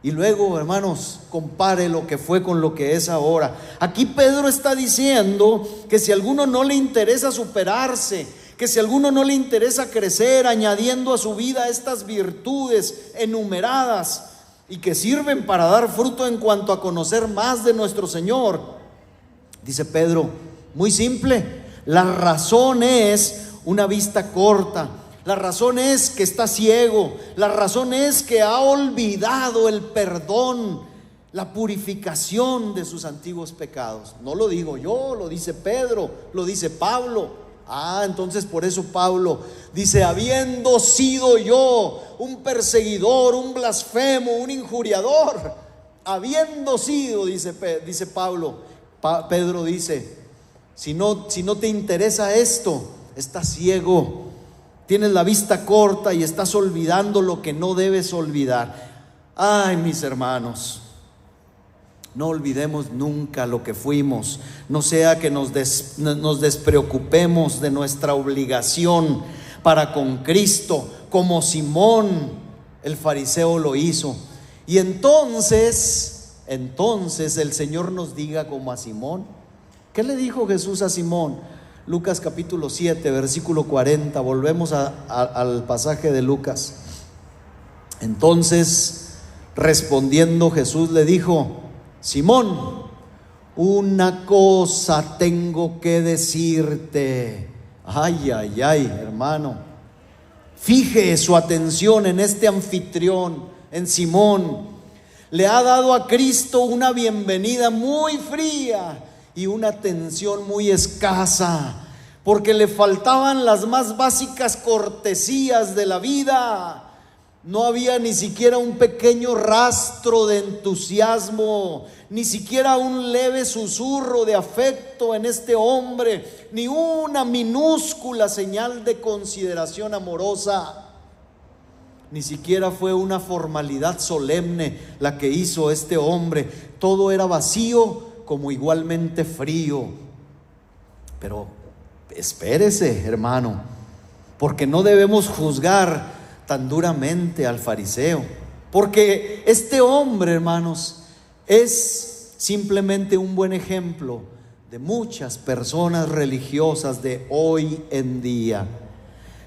y luego, hermanos, compare lo que fue con lo que es ahora. Aquí Pedro está diciendo que si a alguno no le interesa superarse, que si a alguno no le interesa crecer, añadiendo a su vida estas virtudes enumeradas y que sirven para dar fruto en cuanto a conocer más de nuestro Señor, dice Pedro, muy simple. La razón es una vista corta, la razón es que está ciego, la razón es que ha olvidado el perdón, la purificación de sus antiguos pecados. No lo digo yo, lo dice Pedro, lo dice Pablo. Entonces por eso Pablo dice, habiendo sido yo un perseguidor, un blasfemo, un injuriador, habiendo sido, dice Pablo, Pedro dice, si no te interesa esto, estás ciego, tienes la vista corta y estás olvidando lo que no debes olvidar. Ay, mis hermanos, no olvidemos nunca lo que fuimos, no sea que nos despreocupemos de nuestra obligación para con Cristo, como Simón el fariseo lo hizo. Y entonces el Señor nos diga como a Simón. ¿Qué le dijo Jesús a Simón? Lucas capítulo 7, versículo 40. Volvemos al pasaje de Lucas. Entonces, respondiendo Jesús le dijo, Simón, una cosa tengo que decirte. Ay, hermano. Fije su atención en este anfitrión, en Simón. Le ha dado a Cristo una bienvenida muy fría y una atención muy escasa, porque le faltaban las más básicas cortesías de la vida. No había ni siquiera un pequeño rastro de entusiasmo, ni siquiera un leve susurro de afecto en este hombre, ni una minúscula señal de consideración amorosa. Ni siquiera fue una formalidad solemne la que hizo este hombre. Todo era vacío, como igualmente frío. Pero espérese, hermano, porque no debemos juzgar tan duramente al fariseo, porque este hombre, hermanos, es simplemente un buen ejemplo de muchas personas religiosas de hoy en día.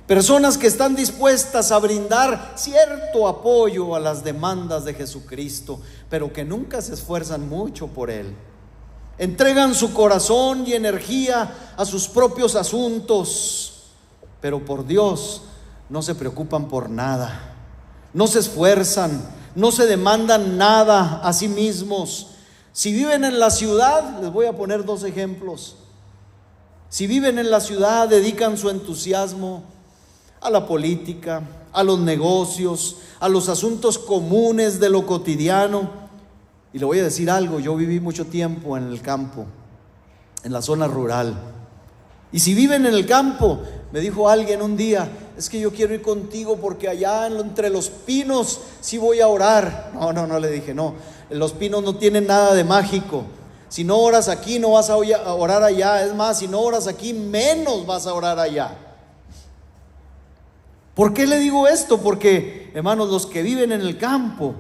Personas que están dispuestas a brindar cierto apoyo a las demandas de Jesucristo, pero que nunca se esfuerzan mucho por Él. Entregan su corazón y energía a sus propios asuntos, pero por Dios no se preocupan por nada, no se esfuerzan, no se demandan nada a sí mismos. Si viven en la ciudad, les voy a poner dos ejemplos. Si viven en la ciudad, dedican su entusiasmo a la política, a los negocios, a los asuntos comunes de lo cotidiano. Y le voy a decir algo, yo viví mucho tiempo en el campo, en la zona rural. Y si viven en el campo, me dijo alguien un día, es que yo quiero ir contigo porque allá entre los pinos sí voy a orar. No, le dije, no, los pinos no tienen nada de mágico. Si no oras aquí, no vas a orar allá. Es más, si no oras aquí, menos vas a orar allá. ¿Por qué le digo esto? Porque, hermanos, los que viven en el campo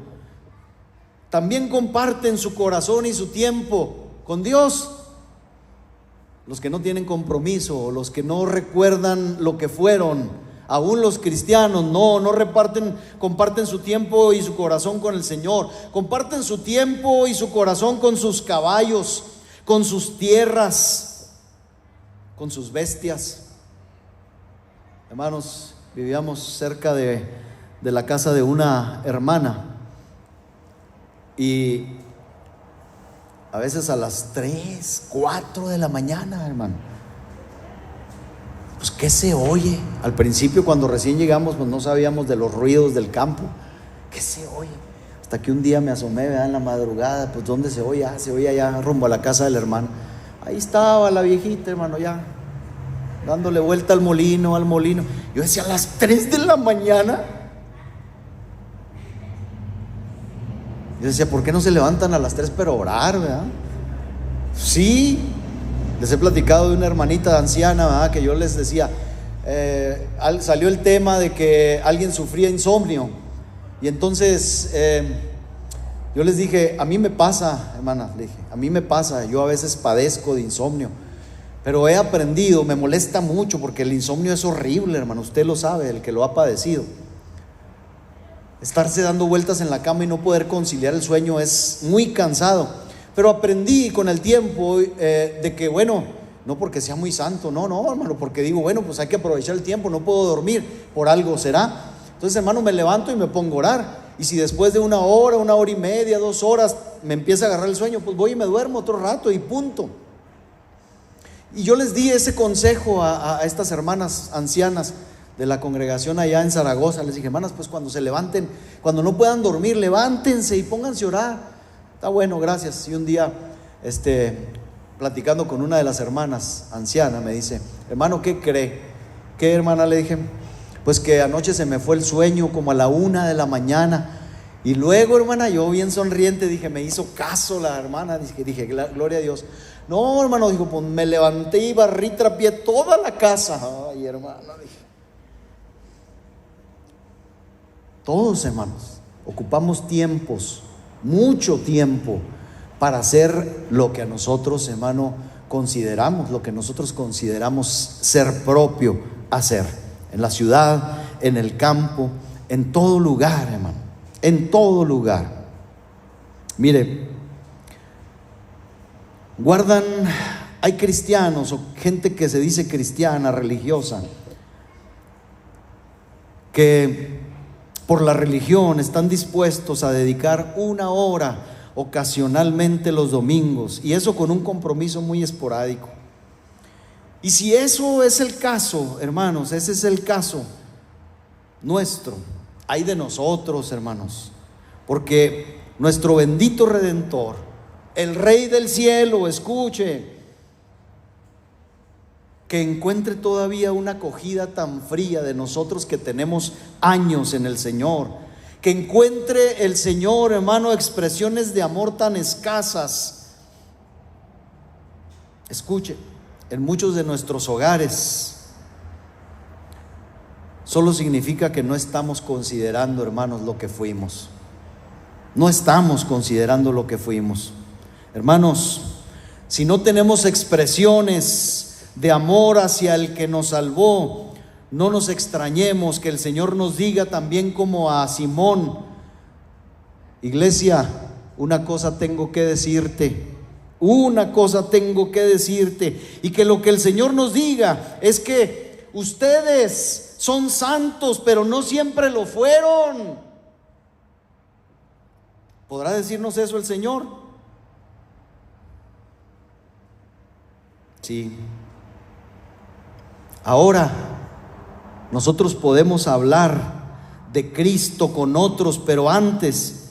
también comparten su corazón y su tiempo con Dios. Los que no tienen compromiso, los que no recuerdan lo que fueron, aún los cristianos no comparten su tiempo y su corazón con el Señor. Comparten su tiempo y su corazón con sus caballos, con sus tierras, con sus bestias. Hermanos, vivíamos cerca de la casa de una hermana y a veces a las 3, 4 de la mañana, hermano, pues ¿qué se oye? Al principio, cuando recién llegamos, pues no sabíamos de los ruidos del campo. ¿Qué se oye? Hasta que un día me asomé, ¿verdad? En la madrugada, pues ¿dónde se oye? Se oye allá rumbo a la casa del hermano. Ahí estaba la viejita, hermano, ya dándole vuelta al molino. Yo decía, a las 3 de la mañana. Yo decía, ¿por qué no se levantan a las 3 pero orar, verdad? Sí, les he platicado de una hermanita anciana, ¿verdad? Que yo les decía, salió el tema de que alguien sufría insomnio. Y entonces yo les dije, a mí me pasa, hermana, le dije, a mí me pasa, yo a veces padezco de insomnio. Pero he aprendido, me molesta mucho porque el insomnio es horrible, hermano, usted lo sabe, el que lo ha padecido. Estarse dando vueltas en la cama y no poder conciliar el sueño es muy cansado. Pero aprendí con el tiempo de que, bueno, no porque sea muy santo, no, hermano, porque digo, bueno, pues hay que aprovechar el tiempo, no puedo dormir, por algo será. Entonces, hermano, me levanto y me pongo a orar. Y si después de 1 hora, 1 hora y media, 2 horas, me empieza a agarrar el sueño, pues voy y me duermo otro rato y punto. Y yo les di ese consejo a estas hermanas ancianas de la congregación allá en Zaragoza. Les dije, hermanas, pues cuando se levanten, cuando no puedan dormir, levántense y pónganse a orar. Está bueno, gracias. Y un día, platicando con una de las hermanas ancianas, me dice, hermano, ¿qué cree? ¿Qué, hermana? Le dije, pues que anoche se me fue el sueño como a la 1 de la mañana. Y luego, hermana, yo bien sonriente dije, me hizo caso la hermana. Dije, gloria a Dios. No, hermano, dijo, pues me levanté y barrí, trapié toda la casa. Ay, hermana, dije. Todos, hermanos, ocupamos tiempos, mucho tiempo, para hacer lo que a nosotros, hermano, consideramos, lo que nosotros consideramos ser propio hacer. En la ciudad, en el campo, en todo lugar, hermano, en todo lugar. Mire, hay cristianos o gente que se dice cristiana, religiosa, que por la religión están dispuestos a dedicar 1 hora ocasionalmente los domingos, y eso con un compromiso muy esporádico. Y si eso es el caso, hermanos, ese es el caso nuestro, ay de nosotros, hermanos, porque nuestro bendito Redentor, el Rey del cielo, escuche, que encuentre todavía una acogida tan fría de nosotros que tenemos años en el Señor, que encuentre el Señor, hermano, expresiones de amor tan escasas. Escuche, en muchos de nuestros hogares solo significa que no estamos considerando, hermanos, lo que fuimos. No estamos considerando lo que fuimos. Hermanos, si no tenemos expresiones de amor hacia el que nos salvó, no nos extrañemos que el Señor nos diga también como a Simón, iglesia, una cosa tengo que decirte, y que lo que el Señor nos diga es que ustedes son santos, pero no siempre lo fueron. ¿Podrá decirnos eso el Señor? Sí. Ahora nosotros podemos hablar de Cristo con otros, pero antes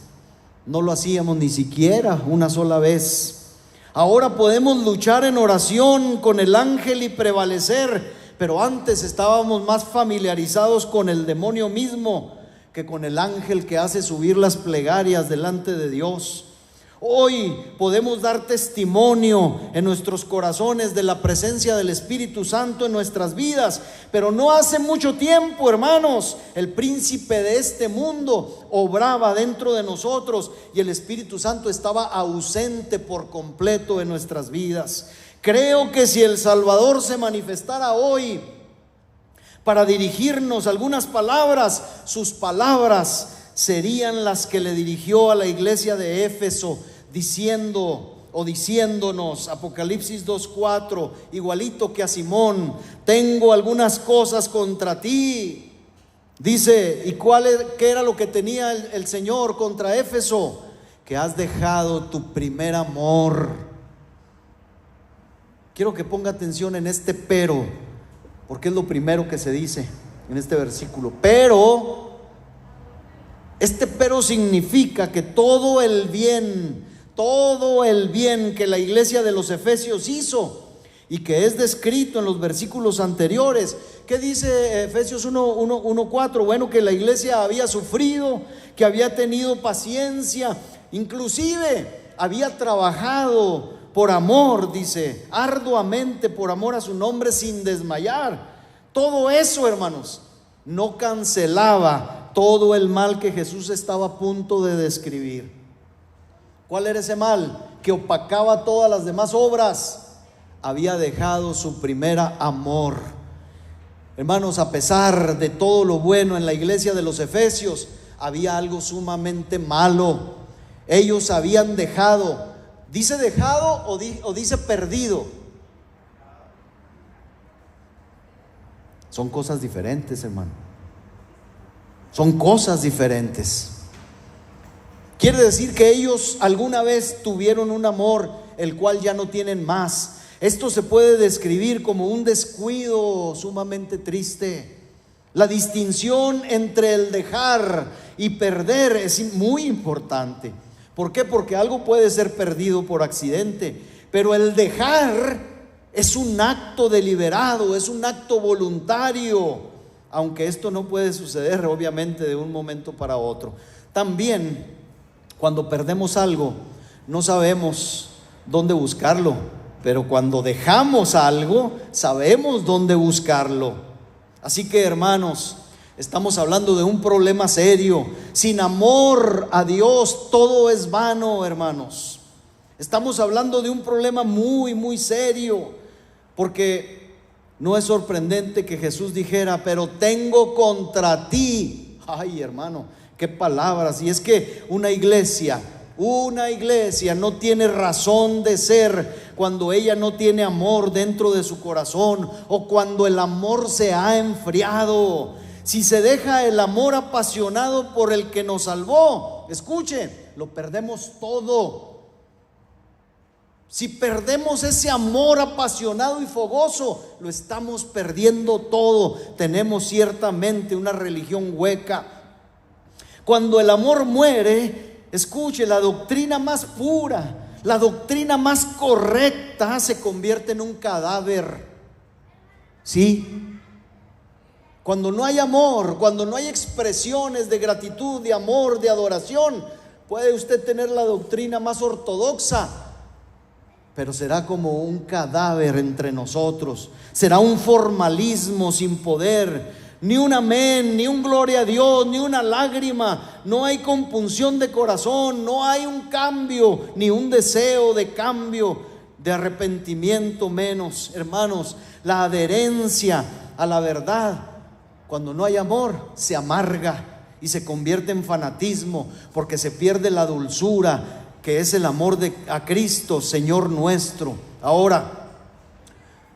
no lo hacíamos ni siquiera una sola vez. Ahora podemos luchar en oración con el ángel y prevalecer, pero antes estábamos más familiarizados con el demonio mismo que con el ángel que hace subir las plegarias delante de Dios. Hoy podemos dar testimonio en nuestros corazones de la presencia del Espíritu Santo en nuestras vidas, pero no hace mucho tiempo, hermanos, el príncipe de este mundo obraba dentro de nosotros y el Espíritu Santo estaba ausente por completo en nuestras vidas. Creo que si el Salvador se manifestara hoy para dirigirnos algunas palabras, sus palabras serían las que le dirigió a la iglesia de Éfeso, diciéndonos, Apocalipsis 2:4, igualito que a Simón: tengo algunas cosas contra ti. Dice, ¿y qué era lo que tenía el Señor contra Éfeso? Que has dejado tu primer amor. Quiero que ponga atención en este pero, porque es lo primero que se dice en este versículo. Pero, este pero significa que todo el bien que la iglesia de los Efesios hizo y que es descrito en los versículos anteriores. ¿Qué dice Efesios 1:4? Bueno, que la iglesia había sufrido, que había tenido paciencia, inclusive había trabajado por amor, dice, arduamente por amor a su nombre sin desmayar. Todo eso, hermanos, no cancelaba todo el mal que Jesús estaba a punto de describir. ¿Cuál era ese mal? Que opacaba todas las demás obras. Había dejado su primer amor. Hermanos, a pesar de todo lo bueno en la iglesia de los Efesios, había algo sumamente malo. Ellos habían dejado, ¿dice dejado o dice perdido? Son cosas diferentes, hermano. Son cosas diferentes. Quiere decir que ellos alguna vez tuvieron un amor el cual ya no tienen más. Esto se puede describir como un descuido sumamente triste. La distinción entre el dejar y perder es muy importante. ¿Por qué? Porque algo puede ser perdido por accidente, pero el dejar es un acto deliberado, es un acto voluntario, aunque esto no puede suceder obviamente de un momento para otro. También, cuando perdemos algo, no sabemos dónde buscarlo, pero cuando dejamos algo, sabemos dónde buscarlo. Así que, hermanos, estamos hablando de un problema serio. Sin amor a Dios, todo es vano, hermanos. Estamos hablando de un problema muy, muy serio, porque no es sorprendente que Jesús dijera, pero tengo contra ti. Ay, hermano, qué palabras. Y es que una iglesia no tiene razón de ser cuando ella no tiene amor dentro de su corazón, o cuando el amor se ha enfriado. Si se deja el amor apasionado por el que nos salvó, escuche, lo perdemos todo. Si perdemos ese amor apasionado y fogoso, lo estamos perdiendo todo. Tenemos ciertamente una religión hueca. Cuando el amor muere, escuche, la doctrina más pura, la doctrina más correcta se convierte en un cadáver. ¿Sí? Cuando no hay amor, cuando no hay expresiones de gratitud, de amor, de adoración, puede usted tener la doctrina más ortodoxa, pero será como un cadáver entre nosotros. Será un formalismo sin poder. Ni un amén, ni un gloria a Dios, ni una lágrima. No hay compunción de corazón, no hay un cambio, ni un deseo de cambio, de arrepentimiento menos. Hermanos, la adherencia a la verdad, cuando no hay amor, se amarga y se convierte en fanatismo, porque se pierde la dulzura que es el amor a Cristo, Señor nuestro. Ahora,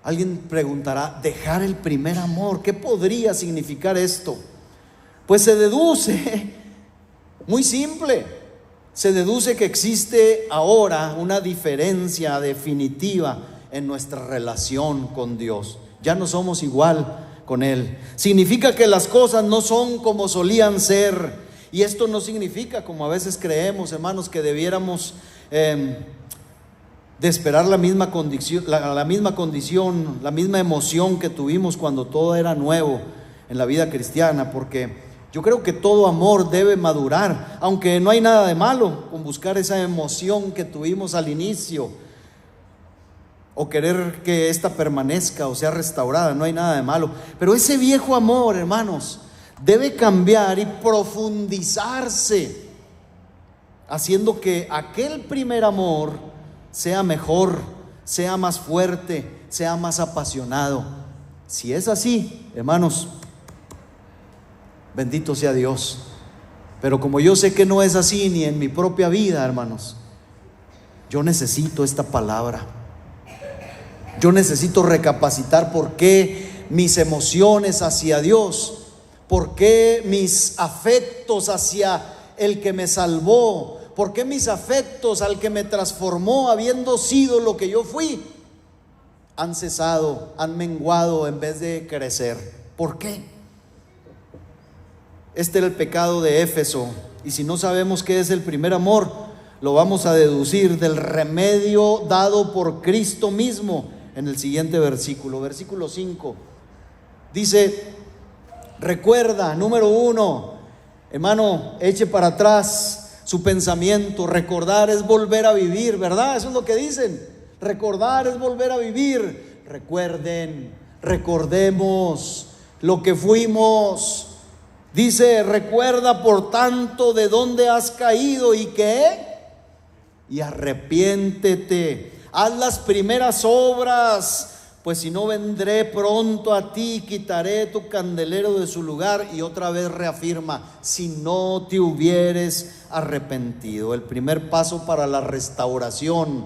alguien preguntará, dejar el primer amor, ¿qué podría significar esto? Pues se deduce, muy simple, se deduce que existe ahora una diferencia definitiva en nuestra relación con Dios. ya no somos igual con Él. Significa que las cosas no son como solían ser. Y esto no significa, como a veces creemos, hermanos, que debiéramos de esperar la misma condición, la misma emoción que tuvimos cuando todo era nuevo en la vida cristiana, porque yo creo que todo amor debe madurar, aunque no hay nada de malo con buscar esa emoción que tuvimos al inicio, o querer que esta permanezca o sea restaurada, no hay nada de malo. Pero ese viejo amor, hermanos, debe cambiar y profundizarse, haciendo que aquel primer amor sea mejor, sea más fuerte, sea más apasionado. Si es así, hermanos, bendito sea Dios. Pero como yo sé que no es así ni en mi propia vida, hermanos, yo necesito esta palabra. Yo necesito recapacitar por qué mis emociones hacia Dios, por qué mis afectos hacia el que me salvó, por qué mis afectos al que me transformó habiendo sido lo que yo fui, han cesado, han menguado en vez de crecer. ¿Por qué? Este era el pecado de Éfeso, y si no sabemos qué es el primer amor, lo vamos a deducir del remedio dado por Cristo mismo en el siguiente versículo, versículo 5. Dice: recuerda, número 1, hermano, eche para atrás su pensamiento. Recordar es volver a vivir, ¿verdad? Eso es lo que dicen. Recordar es volver a vivir. Recuerden, recordemos lo que fuimos. Dice: recuerda por tanto de dónde has caído y qué, y arrepiéntete. Haz las primeras obras, pues si no vendré pronto a ti, quitaré tu candelero de su lugar. Y otra vez reafirma: si no te hubieres arrepentido. El primer paso para la restauración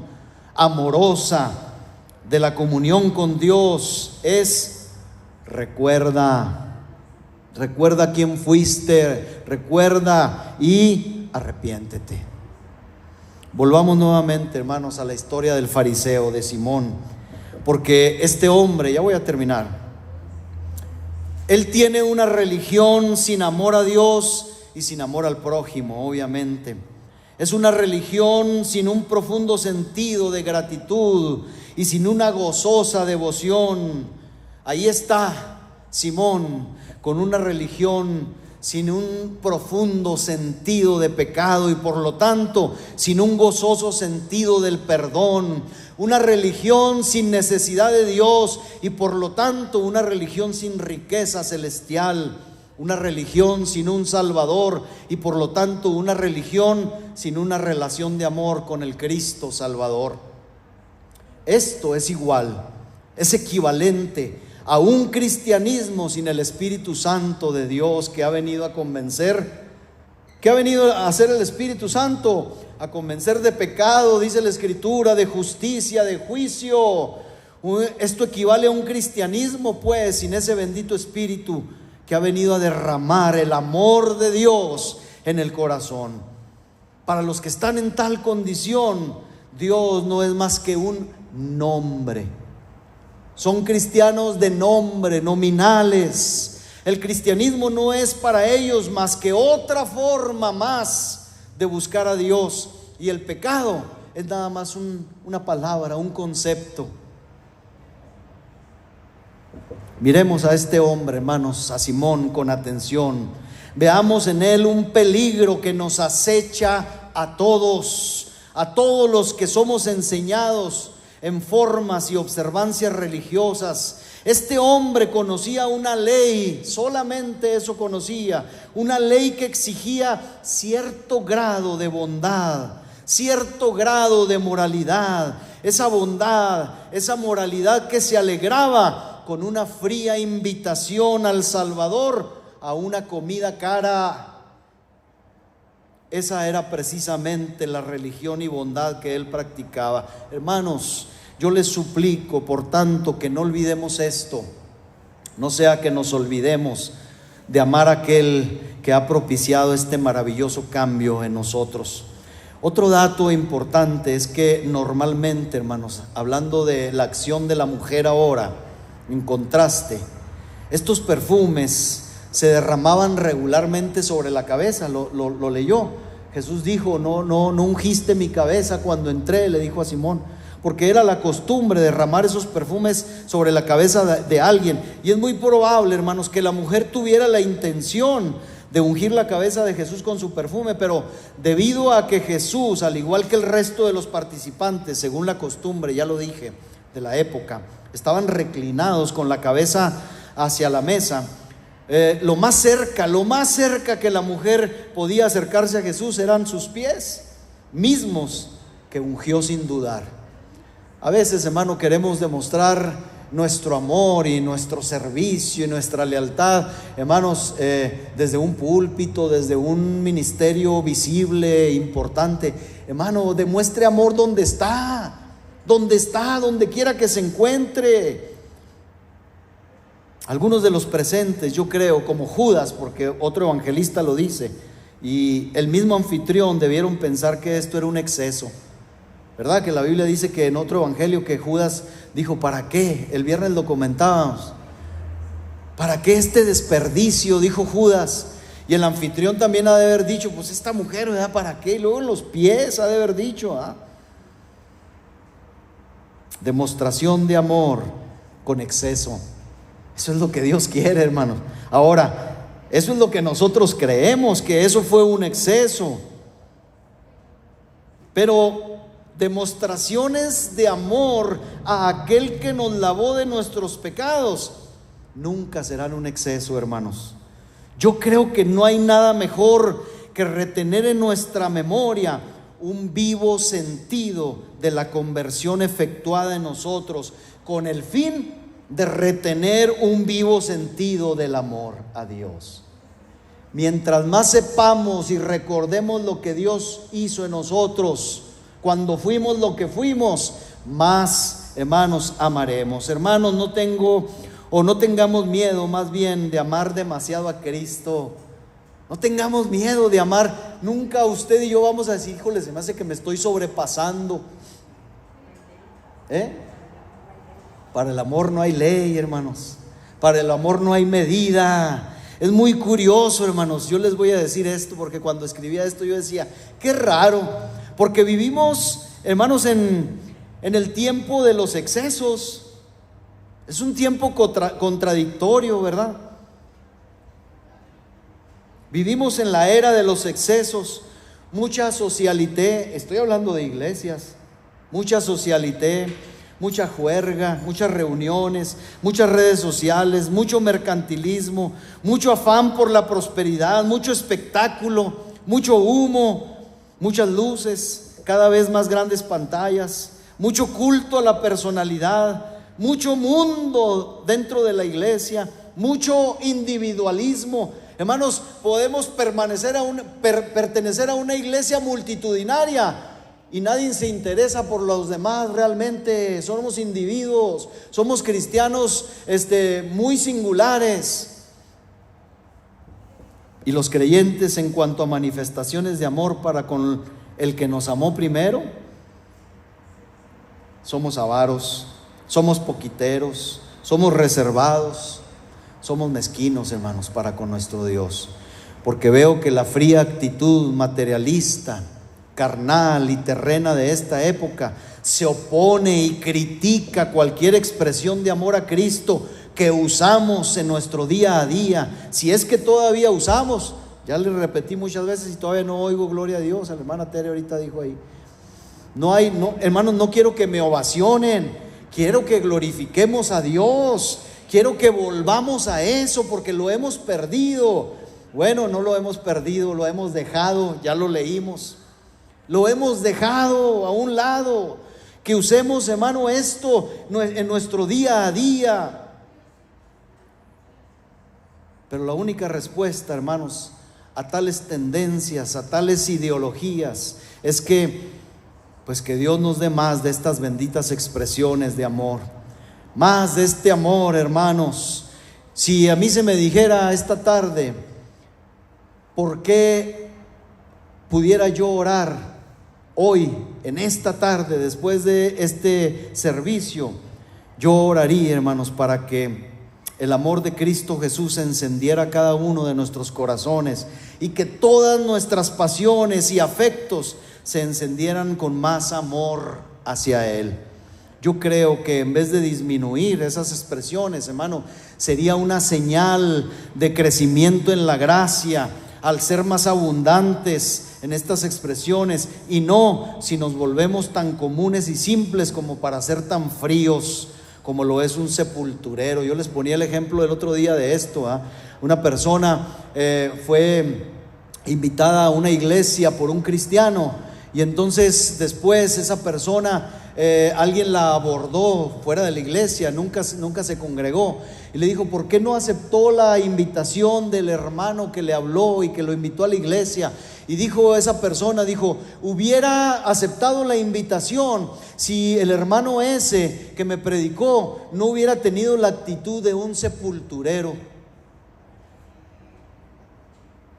amorosa de la comunión con Dios es: recuerda quién fuiste, recuerda y arrepiéntete. Volvamos nuevamente, hermanos, a la historia del fariseo, de Simón, porque este hombre, ya voy a terminar, él tiene una religión sin amor a Dios y sin amor al prójimo, obviamente. Es una religión sin un profundo sentido de gratitud y sin una gozosa devoción. Ahí está Simón, con una religión sin un profundo sentido de pecado y por lo tanto sin un gozoso sentido del perdón. Una religión sin necesidad de Dios y por lo tanto una religión sin riqueza celestial. Una religión sin un Salvador y por lo tanto una religión sin una relación de amor con el Cristo Salvador. Esto es igual, es equivalente a un cristianismo sin el Espíritu Santo de Dios, que ha venido a convencer. ¿Qué ha venido a hacer el Espíritu Santo? A convencer de pecado, dice la Escritura, de justicia, de juicio. Esto equivale a un cristianismo, pues, sin ese bendito Espíritu que ha venido a derramar el amor de Dios en el corazón. Para los que están en tal condición, Dios no es más que un nombre. Son cristianos de nombre, nominales. El cristianismo no es para ellos más que otra forma más de buscar a Dios. Y el pecado es nada más una palabra, un concepto. Miremos a este hombre, hermanos, a Simón, con atención. Veamos en él un peligro que nos acecha a todos los que somos enseñados en formas y observancias religiosas. Este hombre conocía una ley, solamente eso conocía, una ley que exigía cierto grado de bondad, cierto grado de moralidad. Esa bondad, esa moralidad que se alegraba con una fría invitación al Salvador a una comida cara. Esa era precisamente la religión y bondad que él practicaba. Hermanos, yo les suplico, por tanto, que no olvidemos esto. No sea que nos olvidemos de amar a aquel que ha propiciado este maravilloso cambio en nosotros. Otro dato importante es que normalmente, hermanos, hablando de la acción de la mujer ahora, en contraste. Estos perfumes se derramaban regularmente sobre la cabeza. Lo leyó. Jesús dijo: no ungiste mi cabeza cuando entré, le dijo a Simón, porque era la costumbre derramar esos perfumes sobre la cabeza de alguien. Y es muy probable, hermanos, que la mujer tuviera la intención de ungir la cabeza de Jesús con su perfume, pero debido a que Jesús, al igual que el resto de los participantes, según la costumbre, ya lo dije, de la época, estaban reclinados con la cabeza hacia la mesa, lo más cerca que la mujer podía acercarse a Jesús eran sus pies mismos, que ungió sin dudar. A veces, hermano, queremos demostrar nuestro amor y nuestro servicio y nuestra lealtad, hermanos, desde un púlpito, desde un ministerio visible, importante. Hermano, demuestre amor donde quiera que se encuentre. Algunos de los presentes, yo creo, como Judas, porque otro evangelista lo dice, y el mismo anfitrión, debieron pensar que esto era un exceso. ¿Verdad? Que la Biblia dice que en otro evangelio que Judas dijo: ¿para qué? El viernes lo comentábamos. ¿Para qué este desperdicio? Dijo Judas. Y el anfitrión también ha de haber dicho: pues esta mujer, ¿verdad? ¿Para qué? Y luego en los pies ha de haber dicho, demostración de amor con exceso. Eso es lo que Dios quiere, hermanos. Ahora, eso es lo que nosotros creemos, que eso fue un exceso. Pero demostraciones de amor a aquel que nos lavó de nuestros pecados nunca serán un exceso, hermanos. Yo creo que no hay nada mejor que retener en nuestra memoria un vivo sentido de la conversión efectuada en nosotros, con el fin de retener un vivo sentido del amor a Dios. Mientras más sepamos y recordemos lo que Dios hizo en nosotros cuando fuimos lo que fuimos, más, hermanos, amaremos. Hermanos, no tengamos miedo más bien de amar demasiado a Cristo. No tengamos miedo de amar. Nunca usted y yo vamos a decir: híjole, se me hace que me estoy sobrepasando. Para el amor no hay ley, hermanos. Para el amor no hay medida. Es muy curioso, hermanos. Yo les voy a decir esto porque cuando escribía esto yo decía: qué raro, porque vivimos, hermanos, en el tiempo de los excesos. Es un tiempo contradictorio, ¿verdad? Vivimos en la era de los excesos. Mucha socialité, estoy hablando de iglesias, mucha socialité, mucha juerga, muchas reuniones, muchas redes sociales, mucho mercantilismo, mucho afán por la prosperidad, mucho espectáculo, mucho humo, muchas luces, cada vez más grandes pantallas, mucho culto a la personalidad, mucho mundo dentro de la iglesia, mucho individualismo. Hermanos, podemos pertenecer a una iglesia multitudinaria y nadie se interesa por los demás. Realmente somos individuos, somos cristianos muy singulares. Y los creyentes, en cuanto a manifestaciones de amor para con el que nos amó primero, somos avaros, somos poquiteros, somos reservados, somos mezquinos, hermanos, para con nuestro Dios. Porque veo que la fría actitud materialista, carnal y terrena de esta época se opone y critica cualquier expresión de amor a Cristo que usamos en nuestro día a día, si es que todavía usamos. Ya le repetí muchas veces y todavía no oigo gloria a Dios. La hermana Tere ahorita dijo ahí: hermanos, no quiero que me ovacionen, quiero que glorifiquemos a Dios, quiero que volvamos a eso, porque lo hemos perdido. Bueno, no lo hemos perdido, lo hemos dejado, ya lo leímos. Lo hemos dejado a un lado. Que usemos, hermano, esto en nuestro día a día. Pero la única respuesta, hermanos, a tales tendencias, a tales ideologías, es que Dios nos dé más de estas benditas expresiones de amor. Más de este amor, hermanos. Si a mí se me dijera esta tarde, ¿por qué pudiera yo orar hoy, en esta tarde, después de este servicio, Yo oraría, hermanos, para que el amor de Cristo Jesús encendiera cada uno de nuestros corazones y que todas nuestras pasiones y afectos se encendieran con más amor hacia Él. Yo creo que en vez de disminuir esas expresiones, hermano, sería una señal de crecimiento en la gracia al ser más abundantes en estas expresiones, y no si nos volvemos tan comunes y simples como para ser tan fríos como lo es un sepulturero. Yo les ponía el ejemplo el otro día de esto, Una persona fue invitada a una iglesia por un cristiano, y entonces después esa persona, alguien la abordó fuera de la iglesia, nunca se congregó, y le dijo: ¿por qué no aceptó la invitación del hermano que le habló y que lo invitó a la iglesia? Y dijo esa persona, hubiera aceptado la invitación si el hermano ese que me predicó no hubiera tenido la actitud de un sepulturero.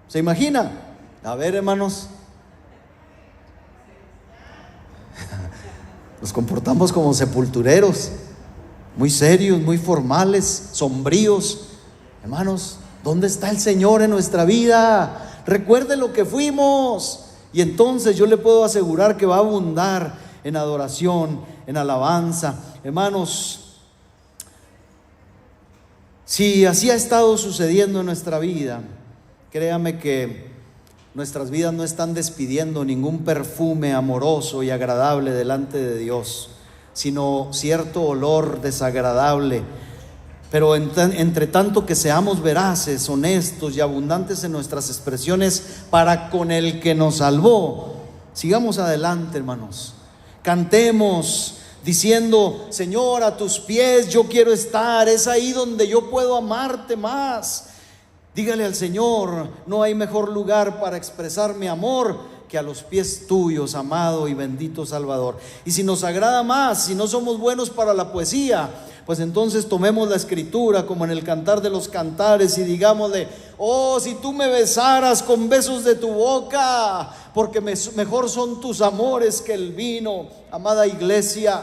¿Se imagina? A ver, hermanos, nos comportamos como sepultureros, muy serios, muy formales, sombríos. Hermanos, ¿dónde está el Señor en nuestra vida? Recuerde lo que fuimos, y entonces yo le puedo asegurar que va a abundar en adoración, en alabanza. Hermanos, si así ha estado sucediendo en nuestra vida, créame que nuestras vidas no están despidiendo ningún perfume amoroso y agradable delante de Dios, sino cierto olor desagradable. Pero entre tanto que seamos veraces, honestos y abundantes en nuestras expresiones para con el que nos salvó, sigamos adelante, hermanos. Cantemos diciendo: Señor, a tus pies yo quiero estar, es ahí donde yo puedo amarte más. Dígale al Señor: no hay mejor lugar para expresar mi amor que a los pies tuyos, amado y bendito Salvador. Y si nos agrada más, si no somos buenos para la poesía, pues entonces tomemos la escritura como en el Cantar de los Cantares y digámosle: oh, si tú me besaras con besos de tu boca, porque mejor son tus amores que el vino. Amada iglesia,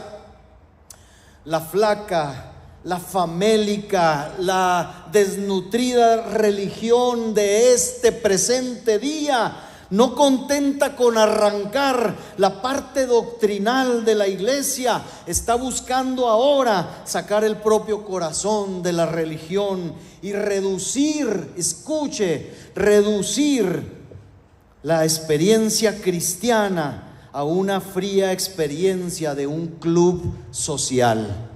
la flaca, la famélica, la desnutrida religión de este presente día no contenta con arrancar la parte doctrinal de la iglesia, está buscando ahora sacar el propio corazón de la religión y reducir la experiencia cristiana a una fría experiencia de un club social.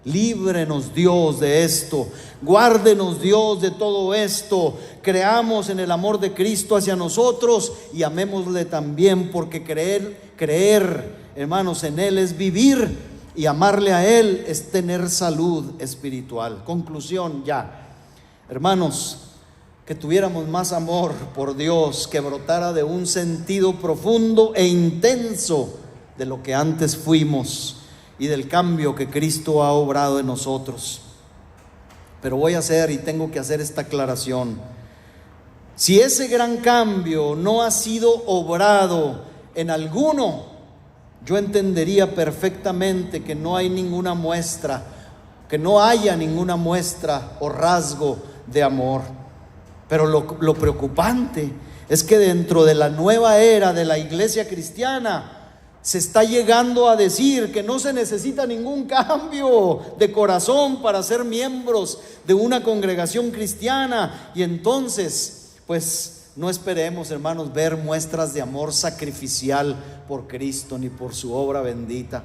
Líbrenos Dios de esto, guárdenos Dios de todo esto. Creamos en el amor de Cristo hacia nosotros y amémosle también, porque creer, hermanos, en Él es vivir, y amarle a Él es tener salud espiritual. Conclusión ya, hermanos, que tuviéramos más amor por Dios, que brotara de un sentido profundo e intenso de lo que antes fuimos y del cambio que Cristo ha obrado en nosotros. Pero voy a hacer y tengo que hacer esta aclaración: si ese gran cambio no ha sido obrado en alguno, yo entendería perfectamente que no haya ninguna muestra o rasgo de amor. Pero lo preocupante es que dentro de la nueva era de la iglesia cristiana se está llegando a decir que no se necesita ningún cambio de corazón para ser miembros de una congregación cristiana. Y entonces, pues no esperemos, hermanos, ver muestras de amor sacrificial por Cristo ni por su obra bendita.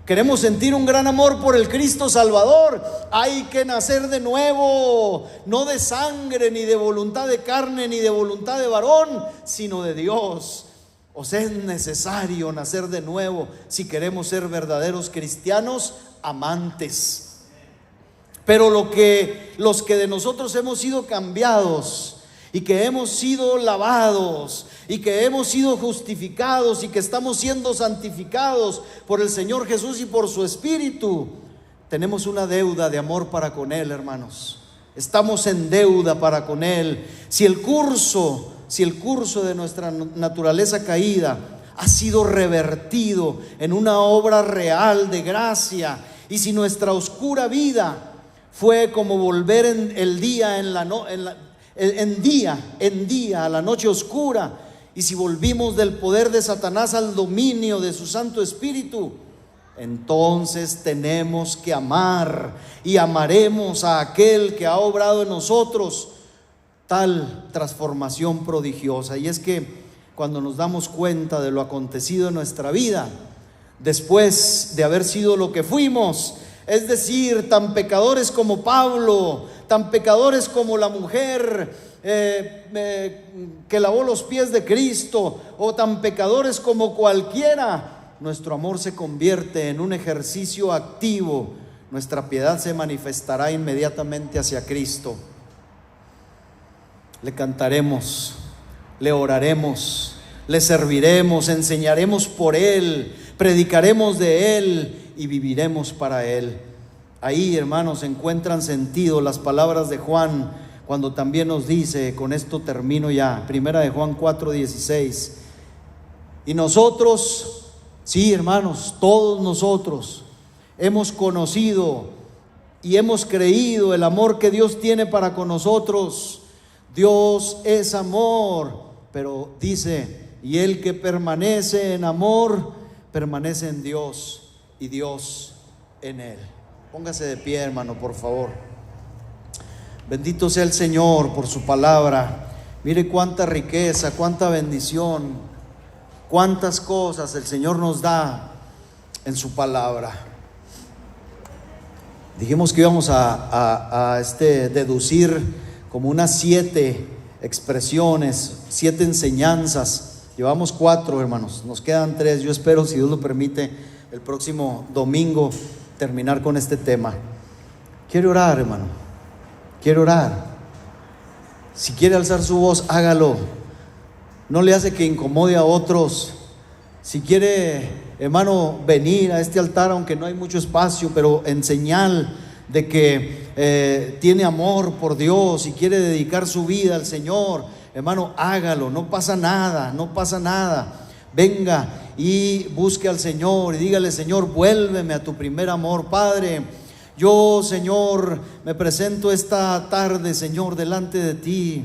Queremos sentir un gran amor por el Cristo Salvador. Hay que nacer de nuevo, no de sangre, ni de voluntad de carne, ni de voluntad de varón, sino de Dios. O sea, es necesario nacer de nuevo si queremos ser verdaderos cristianos amantes. Pero los que de nosotros hemos sido cambiados y que hemos sido lavados y que hemos sido justificados y que estamos siendo santificados por el Señor Jesús y por su Espíritu, tenemos una deuda de amor para con Él, hermanos. Estamos en deuda para con Él. Si el curso de nuestra naturaleza caída ha sido revertido en una obra real de gracia Y si nuestra oscura vida fue como volver en día a la noche oscura, y si volvimos del poder de Satanás al dominio de su Santo Espíritu, entonces tenemos que amar y amaremos a aquel que ha obrado en nosotros tal transformación prodigiosa. Y es que cuando nos damos cuenta de lo acontecido en nuestra vida, después de haber sido lo que fuimos, es decir, tan pecadores como Pablo, tan pecadores como la mujer que lavó los pies de Cristo, o tan pecadores como cualquiera, nuestro amor se convierte en un ejercicio activo. Nuestra piedad se manifestará inmediatamente hacia Cristo. Le cantaremos, le oraremos, le serviremos, enseñaremos por Él, predicaremos de Él y viviremos para Él. Ahí, hermanos, encuentran sentido las palabras de Juan, cuando también nos dice, con esto termino ya, primera de Juan 4:16, y nosotros, sí, hermanos, todos nosotros hemos conocido y hemos creído el amor que Dios tiene para con nosotros. Dios es amor, pero dice, y el que permanece en amor, permanece en Dios y Dios en él. Póngase de pie, hermano, por favor. Bendito sea el Señor por su palabra. Mire cuánta riqueza, cuánta bendición, cuántas cosas el Señor nos da en su palabra. Dijimos que íbamos a deducir como unas 7 expresiones, 7 enseñanzas. Llevamos 4, hermanos, nos quedan 3. Yo espero, si Dios lo permite, el próximo domingo terminar con este tema. Quiero orar, hermano, quiero orar. Si quiere alzar su voz, hágalo. No le hace que incomode a otros. Si quiere, hermano, venir a este altar, aunque no hay mucho espacio, pero en señal de que tiene amor por Dios y quiere dedicar su vida al Señor, hermano, hágalo. No pasa nada, no pasa nada. Venga y busque al Señor y dígale: Señor, vuélveme a tu primer amor. Padre, yo, Señor, me presento esta tarde, Señor, delante de ti,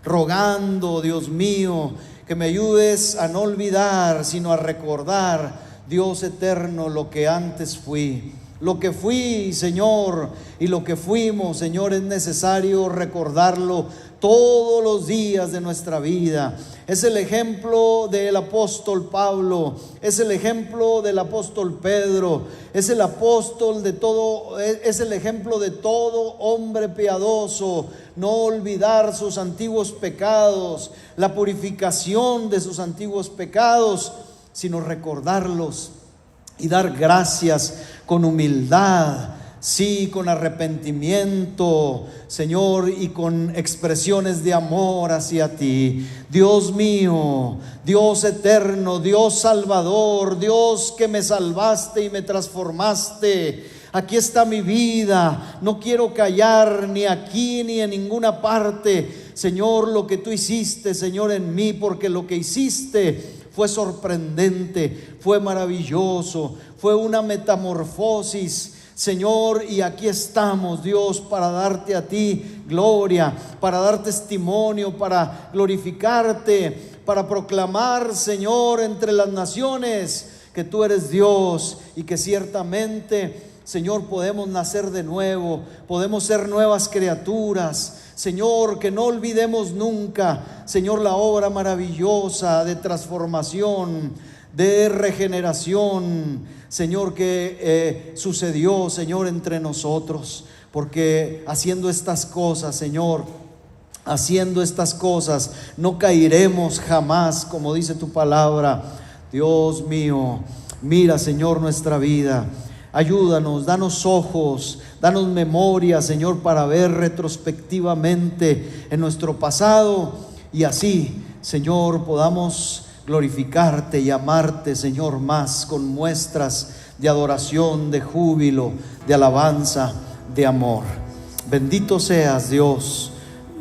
rogando, Dios mío, que me ayudes a no olvidar, sino a recordar, Dios eterno, lo que antes fui. Lo que fui, Señor, y lo que fuimos, Señor, es necesario recordarlo todos los días de nuestra vida. Es el ejemplo del apóstol Pablo, es el ejemplo del apóstol Pedro, es el apóstol de todo, es el ejemplo de todo hombre piadoso. No olvidar sus antiguos pecados, la purificación de sus antiguos pecados, sino recordarlos y dar gracias con humildad, sí, con arrepentimiento, Señor, y con expresiones de amor hacia ti. Dios mío, Dios eterno, Dios salvador, Dios que me salvaste y me transformaste. Aquí está mi vida, no quiero callar ni aquí ni en ninguna parte, Señor, lo que tú hiciste, Señor, en mí, porque lo que hiciste fue sorprendente, fue maravilloso, fue una metamorfosis, Señor, y aquí estamos, Dios, para darte a ti gloria, para dar testimonio, para glorificarte, para proclamar, Señor, entre las naciones que tú eres Dios y que ciertamente, Señor, podemos nacer de nuevo, podemos ser nuevas criaturas. Señor, que no olvidemos nunca, Señor, la obra maravillosa de transformación, de regeneración, Señor, que sucedió, Señor, entre nosotros. Porque haciendo estas cosas, Señor, haciendo estas cosas, no caeremos jamás, como dice tu palabra. Dios mío, mira, Señor, nuestra vida. Ayúdanos, danos ojos, danos memoria, Señor, para ver retrospectivamente en nuestro pasado y así, Señor, podamos glorificarte y amarte, Señor, más con muestras de adoración, de júbilo, de alabanza, de amor. Bendito seas, Dios.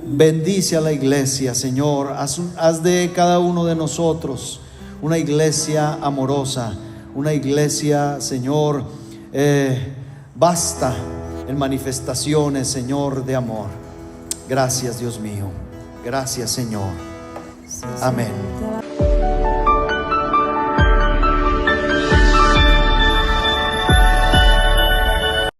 Bendice a la iglesia, Señor. Haz de cada uno de nosotros una iglesia amorosa, una iglesia, Señor, Basta en manifestaciones, Señor, de amor. Gracias, Dios mío. Gracias, Señor. Amén.